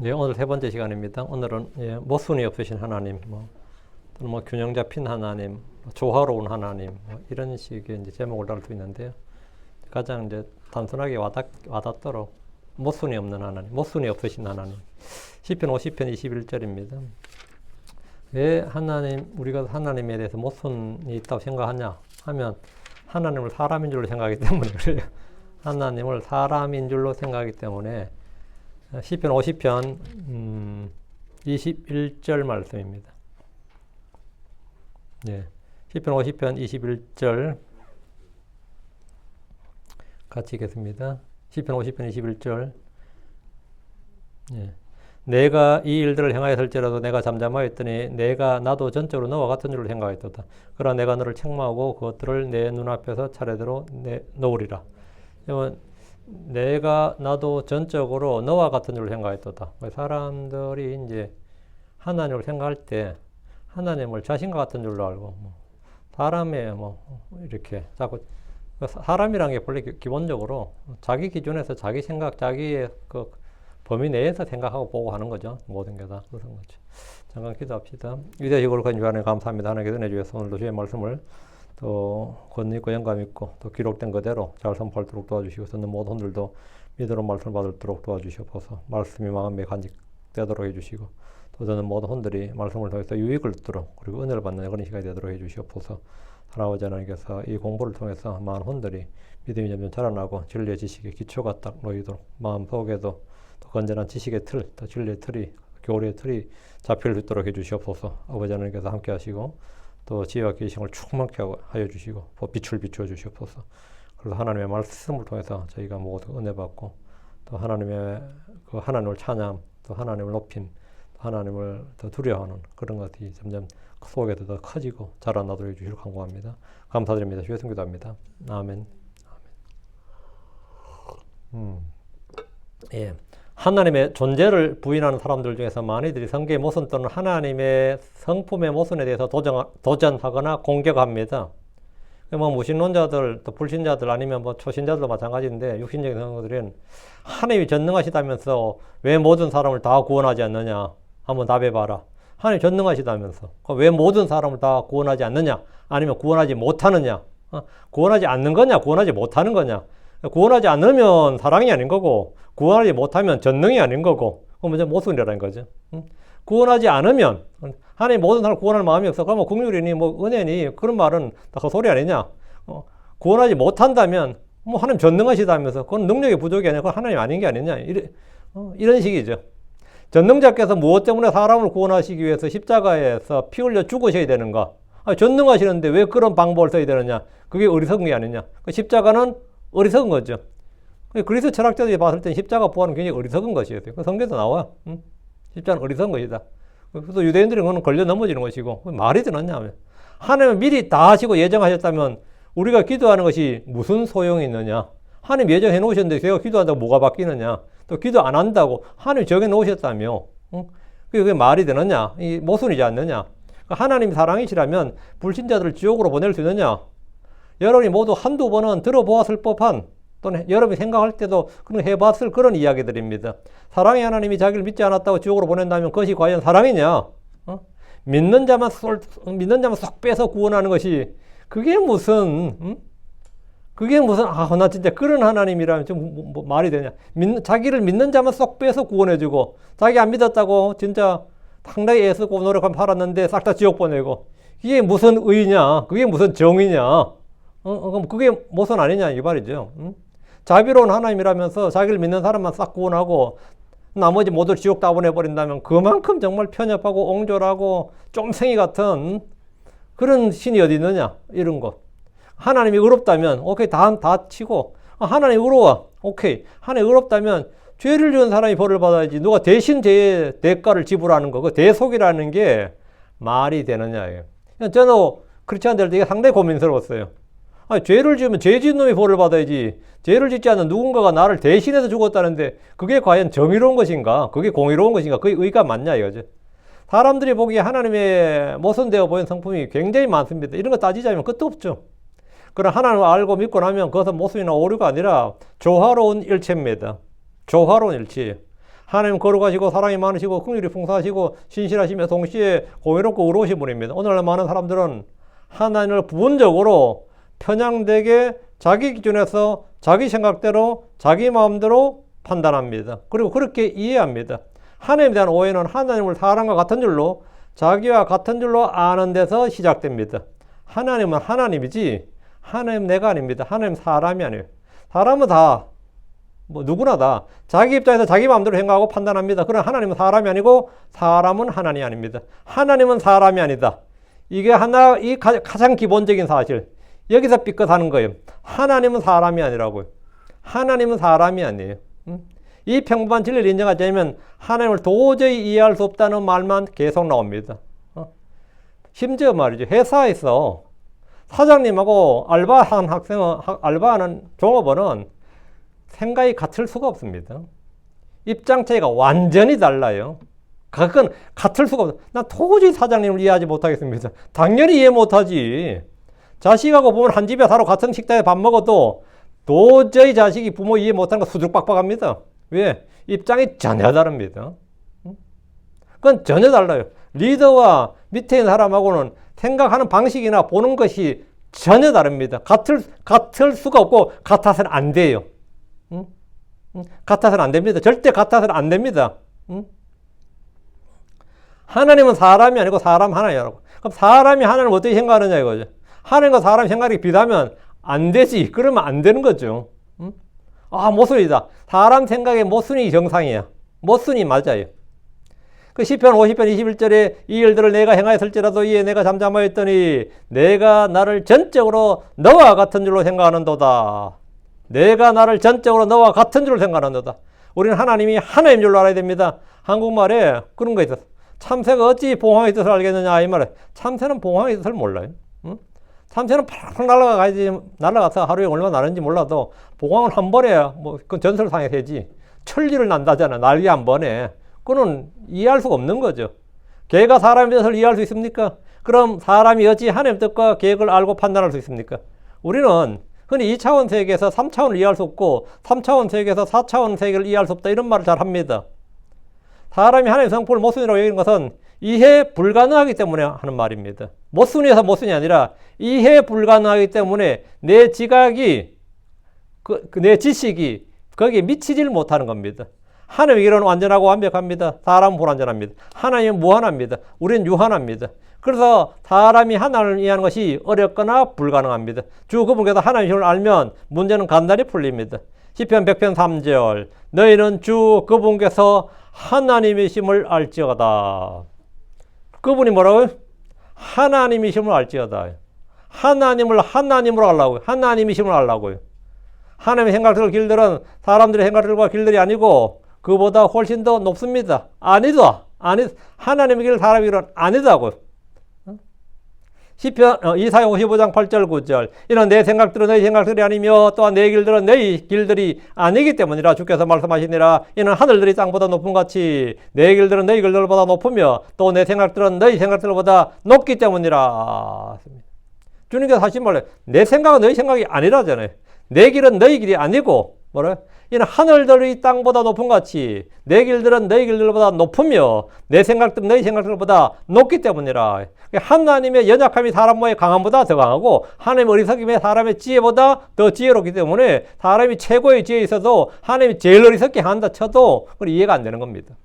네, 오늘 세 번째 시간입니다. 오늘은 모순이 없으신 하나님, 또는 균형 잡힌 하나님, 조화로운 하나님, 이런 식의 이제 제목을 달 수 있는데요. 가장 이제 단순하게 와닿도록 모순이 없는 하나님, 모순이 없으신 하나님. 시편 50편 21절입니다. 왜 우리가 하나님에 대해서 모순이 있다고 생각하냐 하면 하나님을 사람인 줄로 생각하기 때문에 그래요. 하나님을 사람인 줄로 생각하기 때문에 시편 50편 21절 말씀입니다. 네, 시편 50편 21절 같이 읽겠습니다. 시편 50편 21절. 네. 내가 이 일들을 행하였을지라도 내가 잠잠하였더니 나도 전적으로 너와 같은 줄로 생각하였도다. 그러나 내가 너를 책망하고 그것들을 내 눈앞에서 차례대로 놓으리라. 나도 전적으로 너와 같은 줄로 생각했도다. 사람들이 이제 하나님을 생각할 때 하나님을 자신과 같은 줄로 알고, 사람의 이렇게 자꾸, 사람이란 게 원래 기본적으로 자기 기준에서 자기 생각, 자기의 그 범위 내에서 생각하고 보고 하는 거죠. 모든 게 다 그런 거죠. 잠깐 기도합시다. 위대하시고 거룩한 주님 감사합니다. 하나님께 은혜 주셔서 오늘도 주의 말씀을 또 권위 있고 영감 있고 또 기록된 그대로 잘 선포하도록 도와주시고 듣는 모든 분들도 믿음으로 말씀을 받도록 도와주시옵소서. 말씀이 마음에 간직되도록 해주시고 또 듣는 모든 분들이 말씀을 통해서 유익을 얻도록 그리고 은혜를 받는 그런 시간이 되도록 해주시옵소서. 하나님의 하나님께서 이 공부를 통해서 많은 분들이 믿음이 점점 자라나고 진리의 지식의 기초가 딱 놓이도록 마음속에도 또 건전한 지식의 틀, 또 진리의 틀이, 교리의 틀이 잡힐 수 있도록 해주시옵소서. 아버지 하나님께서 함께 하시고 또 지혜와 계시심을 충만케 하여 주시고 빛을 비추어 주시옵소서. 그래서 하나님의 말씀을 통해서 저희가 모두 은혜 받고 또 하나님을 찬양, 또 하나님을 높인, 또 하나님을 더 두려워하는 그런 것이 점점 속에도 더 커지고 자라나도록 해주시길 간구합니다. 감사드립니다. 주의 성기도 합니다. 아멘. 예. 하나님의 존재를 부인하는 사람들 중에서 많이들이 성경의 모순 또는 하나님의 성품의 모순에 대해서 도전하거나 공격합니다. 무신론자들, 또 불신자들 아니면 초신자들도 마찬가지인데 육신적인 성도들은 하나님이 전능하시다면서 왜 모든 사람을 다 구원하지 않느냐? 한번 답해봐라. 하나님이 전능하시다면서 왜 모든 사람을 다 구원하지 않느냐? 아니면 구원하지 못하느냐? 구원하지 않는 거냐? 구원하지 못하는 거냐? 구원하지 않으면 사랑이 아닌 거고 구원하지 못하면 전능이 아닌 거고 그건 모순이라는 거죠. 구원하지 않으면 하나님 모든 사람을 구원할 마음이 없어. 그러면 긍휼이니 은혜니 그런 말은 다 그 소리 아니냐. 구원하지 못한다면 하나님 전능하시다면서 그건 능력의 부족이 아니라 그건 하나님 아닌 게 아니냐. 이런 식이죠. 전능자께서 무엇 때문에 사람을 구원하시기 위해서 십자가에서 피 흘려 죽으셔야 되는가. 전능하시는데 왜 그런 방법을 써야 되느냐. 그게 어리석은 게 아니냐. 십자가는 어리석은 거죠. 그리스 철학자들이 봤을 때 십자가 부활은 굉장히 어리석은 것이었어요. 성경에도 나와요. 십자가는 어리석은 것이다. 그래서 유대인들은 그건 걸려 넘어지는 것이고 말이 되느냐. 하나님은 미리 다 하시고 예정하셨다면 우리가 기도하는 것이 무슨 소용이 있느냐. 하나님 예정해 놓으셨는데 제가 기도한다고 뭐가 바뀌느냐. 또 기도 안 한다고 하나님 정해 놓으셨다며. 그게 말이 되느냐. 이 모순이지 않느냐. 하나님 사랑이시라면 불신자들을 지옥으로 보낼 수 있느냐. 여러분이 모두 한두 번은 들어보았을 법한 또는 여러분이 생각할 때도 그런 해봤을 그런 이야기들입니다. 사랑의 하나님이 자기를 믿지 않았다고 지옥으로 보낸다면 그것이 과연 사랑이냐? 믿는 자만 쏙 빼서 구원하는 것이 그게 무슨 나 진짜 그런 하나님이라면 좀 말이 되냐? 자기를 믿는 자만 쏙 빼서 구원해주고 자기 안 믿었다고 진짜 상당히 애쓰고 노력하면 살았는데 싹 다 지옥 보내고 이게 무슨 의냐? 그게 무슨 정의냐? 그럼 그게 모순 아니냐 이 말이죠. 자비로운 하나님이라면서 자기를 믿는 사람만 싹 구원하고 나머지 모두 지옥 다 보내버린다면 그만큼 정말 편협하고 옹졸하고 쫌생이 같은 그런 신이 어디 있느냐 이런 거. 하나님이 의롭다면 오케이 다 치고 하나님 의로워 오케이 하나님 의롭다면 죄를 지은 사람이 벌을 받아야지 누가 대신 죄의 대가를 지불하는 거 그 대속이라는 게 말이 되느냐예요. 저는 크리스찬들도 이게 상당히 고민스러웠어요. 죄를 지으면 죄 지은 놈이 벌을 받아야지 죄를 짓지 않은 누군가가 나를 대신해서 죽었다는데 그게 과연 정의로운 것인가? 그게 공의로운 것인가? 그게 의가 맞냐 이거죠. 사람들이 보기에 하나님의 모순되어 보이는 성품이 굉장히 많습니다. 이런 거 따지자면 끝도 없죠. 그러나 하나님을 알고 믿고 나면 그것은 모순이나 오류가 아니라 조화로운 일체입니다. 조화로운 일체예요. 하나님 거룩하시고 사랑이 많으시고 긍휼이 풍성하시고 신실하시며 동시에 공의롭고 의로우신 분입니다. 오늘날 많은 사람들은 하나님을 부분적으로 편향되게 자기 기준에서 자기 생각대로 자기 마음대로 판단합니다. 그리고 그렇게 이해합니다. 하나님에 대한 오해는 하나님을 사람과 같은 줄로 자기와 같은 줄로 아는 데서 시작됩니다. 하나님은 하나님이지 하나님 내가 아닙니다. 하나님 사람이 아니에요. 사람은 다 누구나 다 자기 입장에서 자기 마음대로 생각하고 판단합니다. 그러나 하나님은 사람이 아니고 사람은 하나님이 아닙니다. 하나님은 사람이 아니다. 이게 이 가장 기본적인 사실. 여기서 삐끗하는 거예요. 하나님은 사람이 아니라고요. 하나님은 사람이 아니에요. 이 평범한 진리를 인정하지 않으면 하나님을 도저히 이해할 수 없다는 말만 계속 나옵니다. 심지어 말이죠. 회사에서 사장님하고 알바하는 종업원은 생각이 같을 수가 없습니다. 입장 차이가 완전히 달라요. 그건 같을 수가 없어요. 난 도저히 사장님을 이해하지 못하겠습니다. 당연히 이해 못하지. 자식하고 보면 한 집에 살아 같은 식당에 밥 먹어도 도저히 자식이 부모 이해 못하는 거 수두룩박박합니다. 왜? 입장이 전혀 다릅니다. 그건 전혀 달라요. 리더와 밑에 있는 사람하고는 생각하는 방식이나 보는 것이 전혀 다릅니다. 같을 수가 없고 같아서는 안 돼요. 같아서는 안 됩니다. 절대 같아서는 안 됩니다. 하나님은 사람이 아니고 사람 하나냐고. 그럼 사람이 하나님을 어떻게 생각하느냐 이거죠. 하나님과 사람 생각이 비슷하면 안 되지. 그러면 안 되는 거죠. 모순이다. 사람 생각에 모순이 정상이야. 모순이 맞아요. 그 시편 50편 21절에 이 일들을 내가 행하였을지라도 이에 내가 잠잠하였더니 내가 나를 전적으로 너와 같은 줄로 생각하는도다. 내가 나를 전적으로 너와 같은 줄로 생각하는도다. 우리는 하나님이 하나인 줄로 알아야 됩니다. 한국말에 그런 거 있었어. 참새가 어찌 봉황의 뜻을 알겠느냐 이 말에. 참새는 봉황의 뜻을 몰라요. 참새는 팍팍 날아가서 하루에 얼마 나는지 몰라도 봉황은 한 번에 그건 전설상의 새지. 천리를 난다잖아. 날개 한 번에. 그거는 이해할 수가 없는 거죠. 개가 사람의 뜻을 이해할 수 있습니까? 그럼 사람이 어찌 하나님의 뜻과 계획을 알고 판단할 수 있습니까? 우리는 흔히 2차원 세계에서 3차원을 이해할 수 없고 3차원 세계에서 4차원 세계를 이해할 수 없다 이런 말을 잘 합니다. 사람이 하나님의 성품을 모순이라고 여기는 것은 이해 불가능하기 때문에 하는 말입니다. 모순이어서 모순이 아니라 이해 불가능하기 때문에 내 지각이 내 지식이 거기에 미치질 못하는 겁니다. 하나님의 길은 완전하고 완벽합니다. 사람은 불완전합니다. 하나님은 무한합니다. 우리는 유한합니다. 그래서 사람이 하나님을 이해하는 것이 어렵거나 불가능합니다. 주 그분께서 하나님의 힘을 알면 문제는 간단히 풀립니다. 시편 100편 3절 너희는 주 그분께서 하나님의 힘을 알지어다. 그분이 뭐라고요? 하나님의 힘을 알지어다. 하나님을 하나님으로 알라고요. 하나님의 힘을 알라고요. 하나님의 생각들 길들은 사람들의 생각들과 길들이 아니고 그보다 훨씬 더 높습니다. 아니다. 하나님의 길 사람의 길은 아니다고요. 시편 이사야 55장 8절 9절 이는 내 생각들은 너희 생각들이 아니며 또한 내 길들은 너희 길들이 아니기 때문이라 주께서 말씀하시니라. 이는 하늘들이 땅보다 높은 같이 내 길들은 너희 길들보다 높으며 또 내 생각들은 너희 생각들보다 높기 때문이라. 주님께서 하신 말로 내 생각은 너희 생각이 아니라잖아요. 내 길은 너희 길이 아니고 뭐래? 이는 하늘들이 땅보다 높은 같이 내 길들은 너희 길들보다 높으며 내 생각들은 너희 생각들보다 높기 때문이라. 하나님의 연약함이 사람의 강함보다 더 강하고 하나님의 어리석임이 사람의 지혜보다 더 지혜롭기 때문에 사람이 최고의 지혜에 있어도 하나님이 제일 어리석게 한다 쳐도 그건 이해가 안 되는 겁니다.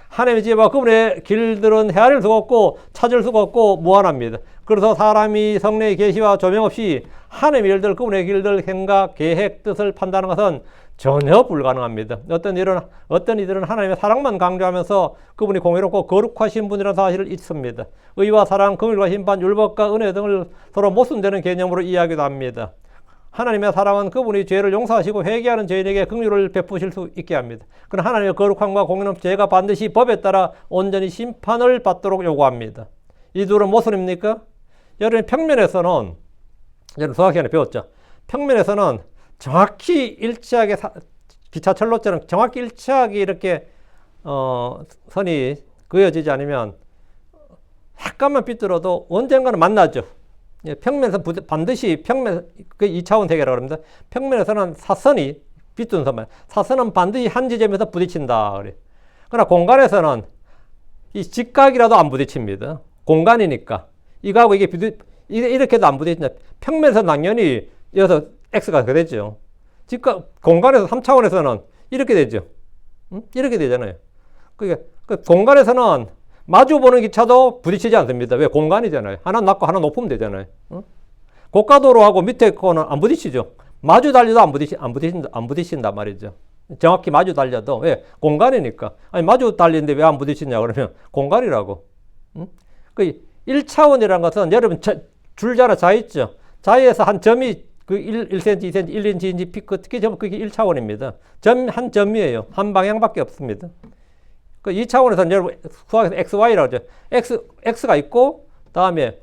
하나님의 지혜와 그분의 길들은 헤아릴 수가 없고 찾을 수가 없고 무한합니다. 그래서 사람이 성령의 계시와 조명 없이 하나님의 일들, 그분의 길들, 생각, 계획, 뜻을 판단하는 것은 전혀 불가능합니다. 어떤 이들은 하나님의 사랑만 강조하면서 그분이 공의롭고 거룩하신 분이라는 사실을 잊습니다. 의와 사랑, 긍휼과 심판, 율법과 은혜 등을 서로 모순되는 개념으로 이해하기도 합니다. 하나님의 사랑은 그분이 죄를 용서하시고 회개하는 죄인에게 긍휼을 베푸실 수 있게 합니다. 그러나 하나님의 거룩함과 공의는 죄가 반드시 법에 따라 온전히 심판을 받도록 요구합니다. 이 둘은 모순입니까? 여러분 평면에서는 여러분 수학 시간에 배웠죠. 평면에서는 정확히 일치하게 기차철로처럼 정확히 일치하게 이렇게 선이 그어지지 않으면 약간만 삐뚤어도 언젠가는 만나죠. 평면에서 반드시 평면, 그 2차원 세계라고 합니다. 평면에서는 사선이 빗둔서만. 사선은 반드시 한 지점에서 부딪힌다. 그래. 그러나 공간에서는 이 직각이라도 안 부딪힙니다. 공간이니까. 이거하고 이게 이렇게도 안 부딪힌다. 평면에서 당연히 여기서 x가 되죠. 직각, 공간에서 3차원에서는 이렇게 되죠. 이렇게 되잖아요. 그러니까 공간에서는 마주 보는 기차도 부딪히지 않습니다. 왜? 공간이잖아요. 하나 낮고 하나 높으면 되잖아요. 고가도로하고 밑에 거는 안 부딪히죠. 마주 달려도 안 부딪힌단 말이죠. 정확히 마주 달려도. 왜? 공간이니까. 아니, 마주 달리는데 왜 안 부딪히냐 그러면 공간이라고. 그 1차원이라는 것은 여러분 줄자나 자 있죠. 자에서 한 점이 그 1cm, 2cm, 1인치인지 피크, 특히 그게 1차원입니다. 한 점이에요. 한 방향밖에 없습니다. 그 2차원에서는 여러분 수학에서 XY라고 하죠. X가 있고, 다음에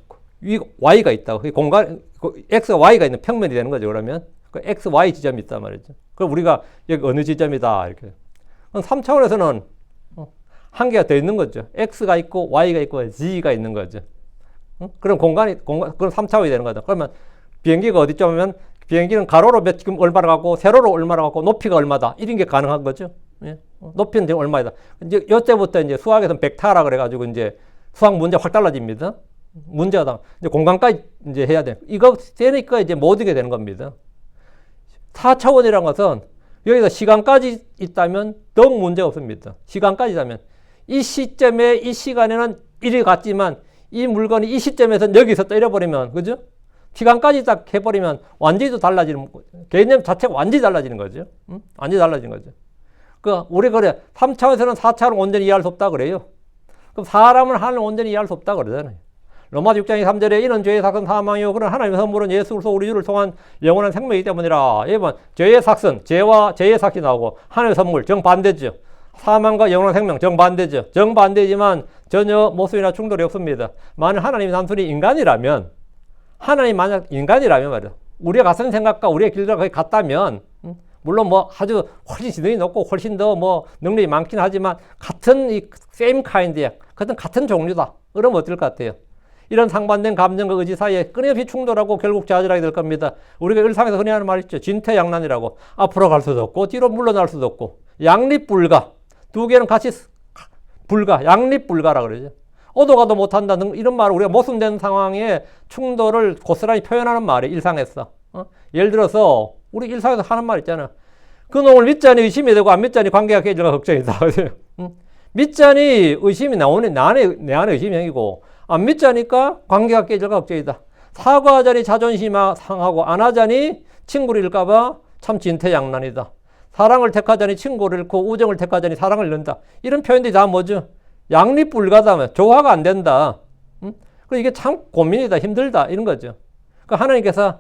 Y가 있다고. 공간, X가 Y가 있는 평면이 되는 거죠. 그러면. 그 XY 지점이 있단 말이죠. 그럼 우리가 여기 어느 지점이다. 이렇게. 3차원에서는 한 개가 더 있는 거죠. X가 있고, Y가 있고, Z가 있는 거죠. 그럼 그럼 3차원이 되는 거죠. 그러면 비행기가 어디쯤 하면 비행기는 가로로 지금 얼마나 가고, 세로로 얼마나 가고, 높이가 얼마다. 이런 게 가능한 거죠. 예. 높이는 지금 얼마이다. 이제 요때부터 이제 수학에서는 벡터라 그래가지고 이제 수학 문제 확 달라집니다. 문제가 이제 공간까지 이제 해야 돼. 이거 되니까 이제 못 이게 되는 겁니다. 4차원이라는 것은 여기서 시간까지 있다면 더욱 문제가 없습니다. 시간까지 있다면 이 시점에 이 시간에는 이리 갔지만 이 물건이 이 시점에서 여기서 때려버리면, 그죠? 시간까지 딱 해버리면 완전히 또 달라지는, 개념 자체가 완전히 달라지는 거죠. 완전히 달라지는 거죠. 우리 그래. 3차원에서는 4차원을 온전히 이해할 수 없다 그래요. 그럼 사람은 하나님을 온전히 이해할 수 없다 그러잖아요. 로마서 6장 3절에 이는 죄의 삭은 사망이요 그런 하나님의 선물은 예수 그리스도 우리 주를 통한 영원한 생명이기 때문이라. 여러분, 죄의 삭은 죄와 죄의 삭이 나오고 하나님의 선물 정반대죠. 사망과 영원한 생명 정반대죠. 정반대지만 전혀 모순이나 충돌이 없습니다. 만약 하나님이 단순히 인간이라면, 하나님 만약 인간이라면 말이야. 우리의 가슴 생각과 우리의 길과 거의 같다면, 물론 뭐 아주 훨씬 지능이 높고 훨씬 더 뭐 능력이 많긴 하지만 같은 이 same kind야. 같은 종류다. 그러면 어떨 것 같아요? 이런 상반된 감정과 의지 사이에 끊임없이 충돌하고 결국 좌절하게 될 겁니다. 우리가 일상에서 흔히 하는 말 있죠. 진퇴양난이라고. 앞으로 갈 수도 없고 뒤로 물러날 수도 없고 양립불가. 두 개는 같이 불가. 양립불가라 그러죠. 오도 가도 못한다. 이런 말을 우리가 모순된 상황에 충돌을 고스란히 표현하는 말이에요. 일상에서. 예를 들어서 우리 일상에서 하는 말 있잖아. 그 놈을 믿자니 의심이 되고 안 믿자니 관계가 깨질까 걱정이다. 믿자니 의심이 나오는 내 안에 의심이 생기고 안 믿자니까 관계가 깨질까 걱정이다. 사과하자니 자존심이 상하고 안 하자니 친구를 잃을까봐 참 진퇴양난이다. 사랑을 택하자니 친구를 잃고 우정을 택하자니 사랑을 잃는다. 이런 표현들이 다 뭐죠? 양립불가다. 조화가 안 된다. 그리고 이게 참 고민이다. 힘들다. 이런 거죠. 하나님께서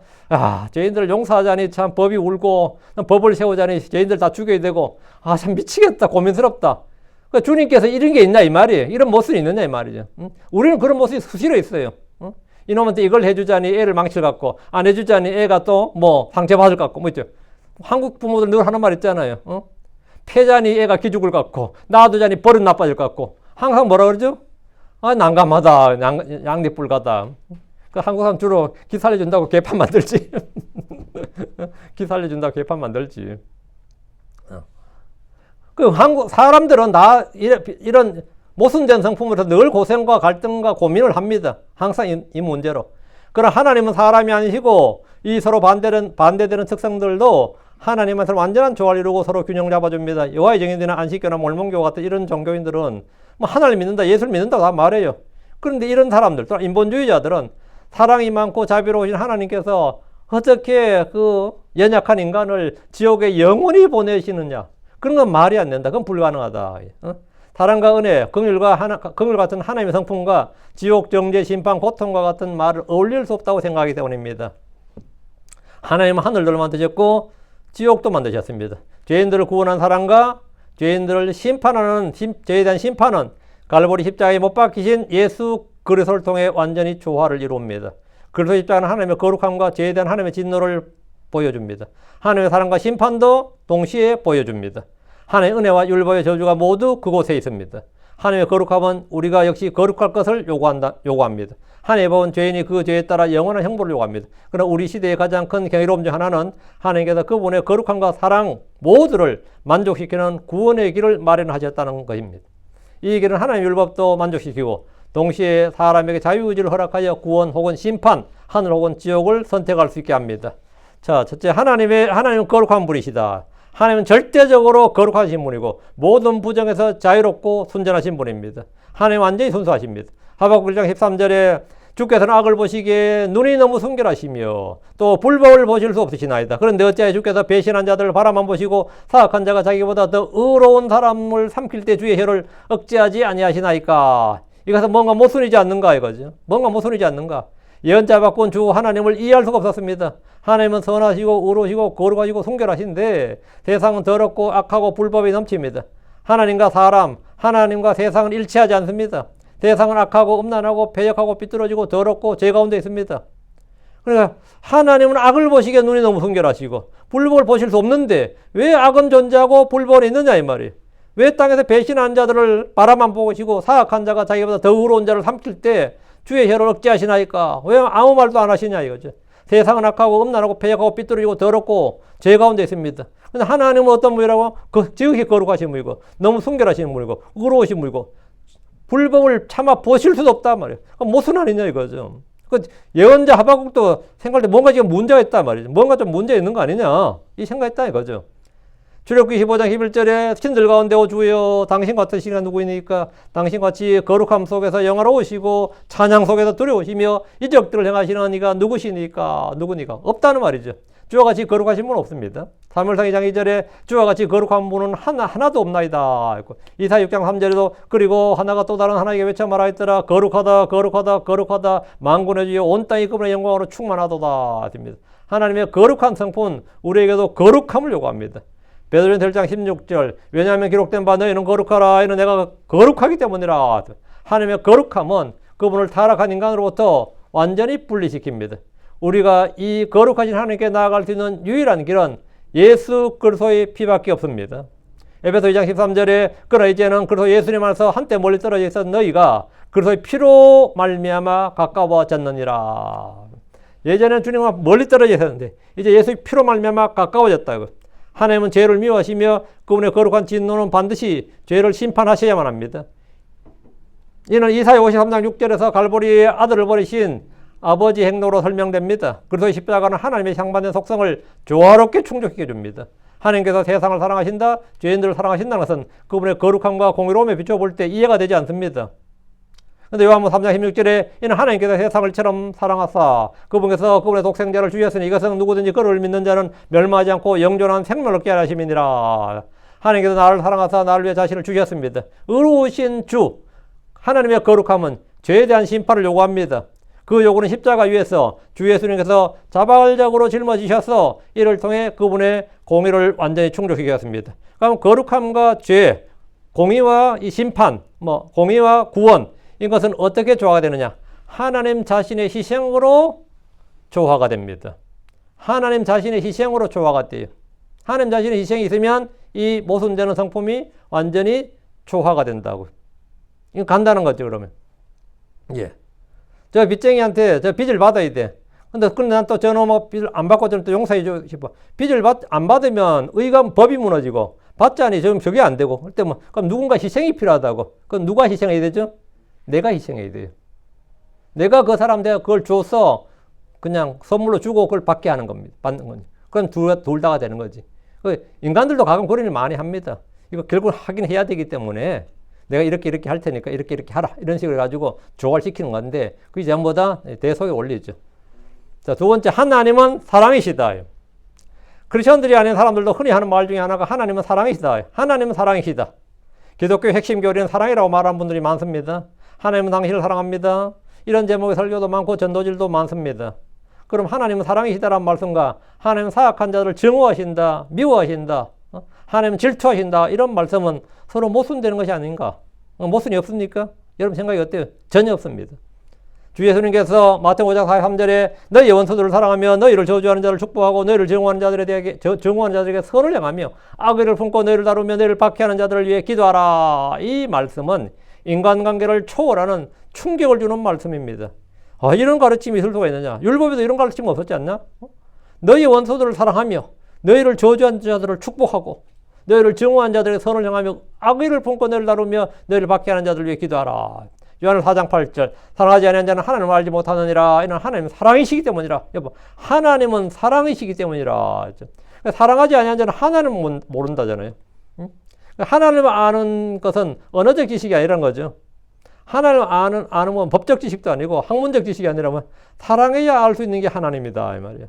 죄인들을 용서하자니 참 법이 울고 법을 세우자니 죄인들 다 죽여야 되고 참 미치겠다. 고민스럽다. 주님께서 이런 게 있냐 이 말이에요. 이런 모습이 있느냐 이 말이죠. 우리는 그런 모습이 수시로 있어요. 이놈한테 이걸 해주자니 애를 망칠 같고 안 해주자니 애가 또 뭐 상처받을 것 같고 뭐 있죠. 한국 부모들 늘 하는 말 있잖아요. 패자니 애가 기죽을 것 같고 놔두자니 버릇 나빠질 것 같고 항상 뭐라 그러죠? 난감하다. 양립불가다. 한국 사람 주로 기 살려준다고 개판 만들지. 기 살려준다고 개판 만들지. 한국 사람들은 이런 모순된 성품으로 늘 고생과 갈등과 고민을 합니다. 항상 이 문제로. 그러나 하나님은 사람이 아니시고 이 서로 반대되는 특성들도 하나님은 서로 완전한 조화를 이루고 서로 균형 잡아줍니다. 여호와의 정의되는 안식교나 몰몬교 같은 이런 종교인들은 뭐 하나님 믿는다, 예수를 믿는다고 다 말해요. 그런데 이런 사람들, 또 인본주의자들은 사랑이 많고 자비로우신 하나님께서 어떻게 그 연약한 인간을 지옥에 영원히 보내시느냐. 그런 건 말이 안 된다. 그건 불가능하다. 사랑과 은혜, 긍휼 같은 하나님의 성품과 지옥, 정죄, 심판, 고통과 같은 말을 어울릴 수 없다고 생각하기 때문입니다. 하나님은 하늘들을 만드셨고 지옥도 만드셨습니다. 죄인들을 구원한 사랑과 죄인들을 심판하는 죄에 대한 심판은 갈보리 십자가에 못 박히신 예수 그리스도를 통해 완전히 조화를 이룹니다. 그리스도 십자가는 하나님의 거룩함과 죄에 대한 하나님의 진노를 보여줍니다. 하나님의 사랑과 심판도 동시에 보여줍니다. 하나님의 은혜와 율법의 저주가 모두 그곳에 있습니다. 하나님의 거룩함은 우리가 역시 거룩할 것을 요구합니다. 하나님의 법은 죄인이 그 죄에 따라 영원한 형벌을 요구합니다. 그러나 우리 시대의 가장 큰 경이로움 중 하나는 하나님께서 그분의 거룩함과 사랑 모두를 만족시키는 구원의 길을 마련하셨다는 것입니다. 이 길은 하나님의 율법도 만족시키고 동시에 사람에게 자유의지를 허락하여 구원 혹은 심판, 하늘 혹은 지옥을 선택할 수 있게 합니다. 자, 첫째, 하나님은 거룩한 분이시다. 하나님은 절대적으로 거룩하신 분이고 모든 부정에서 자유롭고 순전하신 분입니다. 하나님은 완전히 순수하십니다. 하박국 1장 13절에 주께서는 악을 보시기에 눈이 너무 순결하시며 또 불법을 보실 수 없으시나이다. 그런데 어찌하여 주께서 배신한 자들을 바라만 보시고 사악한 자가 자기보다 더 의로운 사람을 삼킬 때 주의 혀를 억제하지 아니하시나이까. 이것은 뭔가 모순이지 않는가 이거죠. 뭔가 모순이지 않는가. 예언자 바꾼 주 하나님을 이해할 수가 없었습니다. 하나님은 선하시고 의로우시고 거룩하시고 순결하신데 세상은 더럽고 악하고 불법이 넘칩니다. 하나님과 세상은 일치하지 않습니다. 세상은 악하고 음란하고 패역하고 삐뚤어지고 더럽고 죄 가운데 있습니다. 그러니까 하나님은 악을 보시기에 눈이 너무 순결하시고 불법을 보실 수 없는데 왜 악은 존재하고 불법이 있느냐 이 말이에요. 왜 땅에서 배신한 자들을 바라만 보시고 사악한 자가 자기보다 더 의로운 자를 삼킬 때 주의 혀를 억제하시나이까? 왜 아무 말도 안 하시냐 이거죠. 세상은 악하고 음란하고 패역하고 삐뚤어지고 더럽고 죄 가운데 있습니다. 근데 하나님은 어떤 분이라고? 지극히 거룩하신 분이고 너무 순결하신 분이고 의로우신 분이고 불법을 차마 보실 수도 없단 말이에요. 그럼 무슨 아니냐 이거죠. 예언자 하박국도 생각할 때 뭔가 지금 문제가 있단 말이죠. 뭔가 좀 문제 있는 거 아니냐 이 생각했다 이거죠. 출애굽기 15장 11절에 신들 가운데 오 주여 당신 같은 신이 누구이니까 당신같이 거룩함 속에서 영화로우시고 찬양 속에서 두려우시며 이적들을 행하시는 이가 누구시니까 누구니까 없다는 말이죠. 주와 같이 거룩하신 분은 없습니다. 사무엘상 2장 2절에 주와 같이 거룩한 분은 하나도 없나이다. 이사 6장 3절에도 그리고 하나가 또 다른 하나에게 외쳐 말하였더라. 거룩하다 거룩하다 거룩하다 만군의 주여 온 땅이 그분의 영광으로 충만하도다. 하나님의 거룩한 성품 우리에게도 거룩함을 요구합니다. 베드로전서 1장 16절 왜냐하면 기록된 바 너희는 거룩하라 이는 내가 거룩하기 때문이라. 하나님의 거룩함은 그분을 타락한 인간으로부터 완전히 분리시킵니다. 우리가 이 거룩하신 하나님께 나아갈 수 있는 유일한 길은 예수 그리스도의 피밖에 없습니다. 에베소 2장 13절에 그러나 이제는 그리스도 예수님 안에서 한때 멀리 떨어져 있었 너희가 그리스도의 피로 말미암아 가까워졌느니라. 예전에는 주님과 멀리 떨어져 있었는데 이제 예수의 피로 말미암아 가까워졌다고. 하나님은 죄를 미워하시며 그분의 거룩한 진노는 반드시 죄를 심판하셔야만 합니다. 이는 이사야 53장 6절에서 갈보리의 아들을 버리신 아버지 행로로 설명됩니다. 그래서 십자가는 하나님의 상반된 속성을 조화롭게 충족시켜 줍니다. 하나님께서 세상을 사랑하신다, 죄인들을 사랑하신다는 것은 그분의 거룩함과 공의로움에 비춰볼 때 이해가 되지 않습니다. 그런데 요한복음 3장 16절에 이는 하나님께서 세상을처럼 사랑하사 그분께서 그분의 독생자를 주셨으니 이것은 누구든지 그를 믿는 자는 멸망하지 않고 영존한 생명을 얻게 하려 하심이니라. 하나님께서 나를 사랑하사 나를 위해 자신을 주셨습니다. 의로우신 주 하나님의 거룩함은 죄에 대한 심판을 요구합니다. 그 요구는 십자가 위에서 주 예수님께서 자발적으로 짊어지셔서 이를 통해 그분의 공의를 완전히 충족시켰습니다. 그럼 거룩함과 죄, 공의와 이 심판, 공의와 구원 이것은 어떻게 조화가 되느냐? 하나님 자신의 희생으로 조화가 됩니다. 하나님 자신의 희생으로 조화가 돼요. 하나님 자신의 희생이 있으면 이 모순되는 성품이 완전히 조화가 된다고. 이거 간다는 거죠, 그러면. 예. 저 빚쟁이한테 저 빚을 받아야 돼. 근데 난 또 저놈 빚을 안 받고 저는 또 용서해 주고 싶어. 빚을 안 받으면 의가 법이 무너지고 받자니 지금 저게 안 되고. 그때 그럼 누군가 희생이 필요하다고. 그럼 누가 희생해야 되죠? 내가 희생해야 돼요. 내가 그 사람한테 그걸 줘서 그냥 선물로 주고 그걸 받게 하는 겁니다. 받는 거니. 그럼 둘 다가 되는 거지. 인간들도 가끔 그런 일 많이 합니다. 이거 결국 하긴 해야 되기 때문에 내가 이렇게 할 테니까 이렇게 하라. 이런 식으로 해가지고 조화시키는 건데 그게 전부 다 대속에 올리죠. 자, 두 번째, 하나님은 사랑이시다. 크리스천들이 아닌 사람들도 흔히 하는 말 중에 하나가 하나님은 사랑이시다. 하나님은 사랑이시다. 기독교의 핵심 교리는 사랑이라고 말하는 분들이 많습니다. 하나님은 당신을 사랑합니다. 이런 제목의 설교도 많고 전도질도 많습니다. 그럼 하나님은 사랑이시다라는 말씀과 하나님은 사악한 자들을 증오하신다, 미워하신다, 하나님은 질투하신다 이런 말씀은 서로 모순되는 것이 아닌가? 모순이 없습니까? 여러분 생각이 어때요? 전혀 없습니다. 주 예수님께서 마태복음 5장 43절에 너희 원수들을 사랑하며 너희를 저주하는 자를 축복하고 너희를 증오하는 자들에게 선을 행하며 악의를 품고 너희를 다루며 너희를 박해하는 자들을 위해 기도하라. 이 말씀은 인간관계를 초월하는 충격을 주는 말씀입니다. 이런 가르침이 있을 수가 있느냐? 율법에도 이런 가르침 없었지 않나? 너희 원수들을 사랑하며 너희를 저주하는 자들을 축복하고 너희를 증오하는 자들에게 선을 행하며 악의를 품고 너희를 다루며 너희를 박해하는 자들을 위해 기도하라. 요한은 4장 8절 사랑하지 아니한 자는 하나님을 알지 못하느니라. 이는 하나님은 사랑이시기 때문이라. 여보, 하나님은 사랑이시기 때문이라. 사랑하지 아니한 자는 하나님은 모른다잖아요. 하나님을 아는 것은 언어적 지식이 아니란 거죠. 하나님을 아는 건 법적 지식도 아니고 학문적 지식이 아니라면 사랑해야 알 수 있는 게 하나님이다 이 말이에요.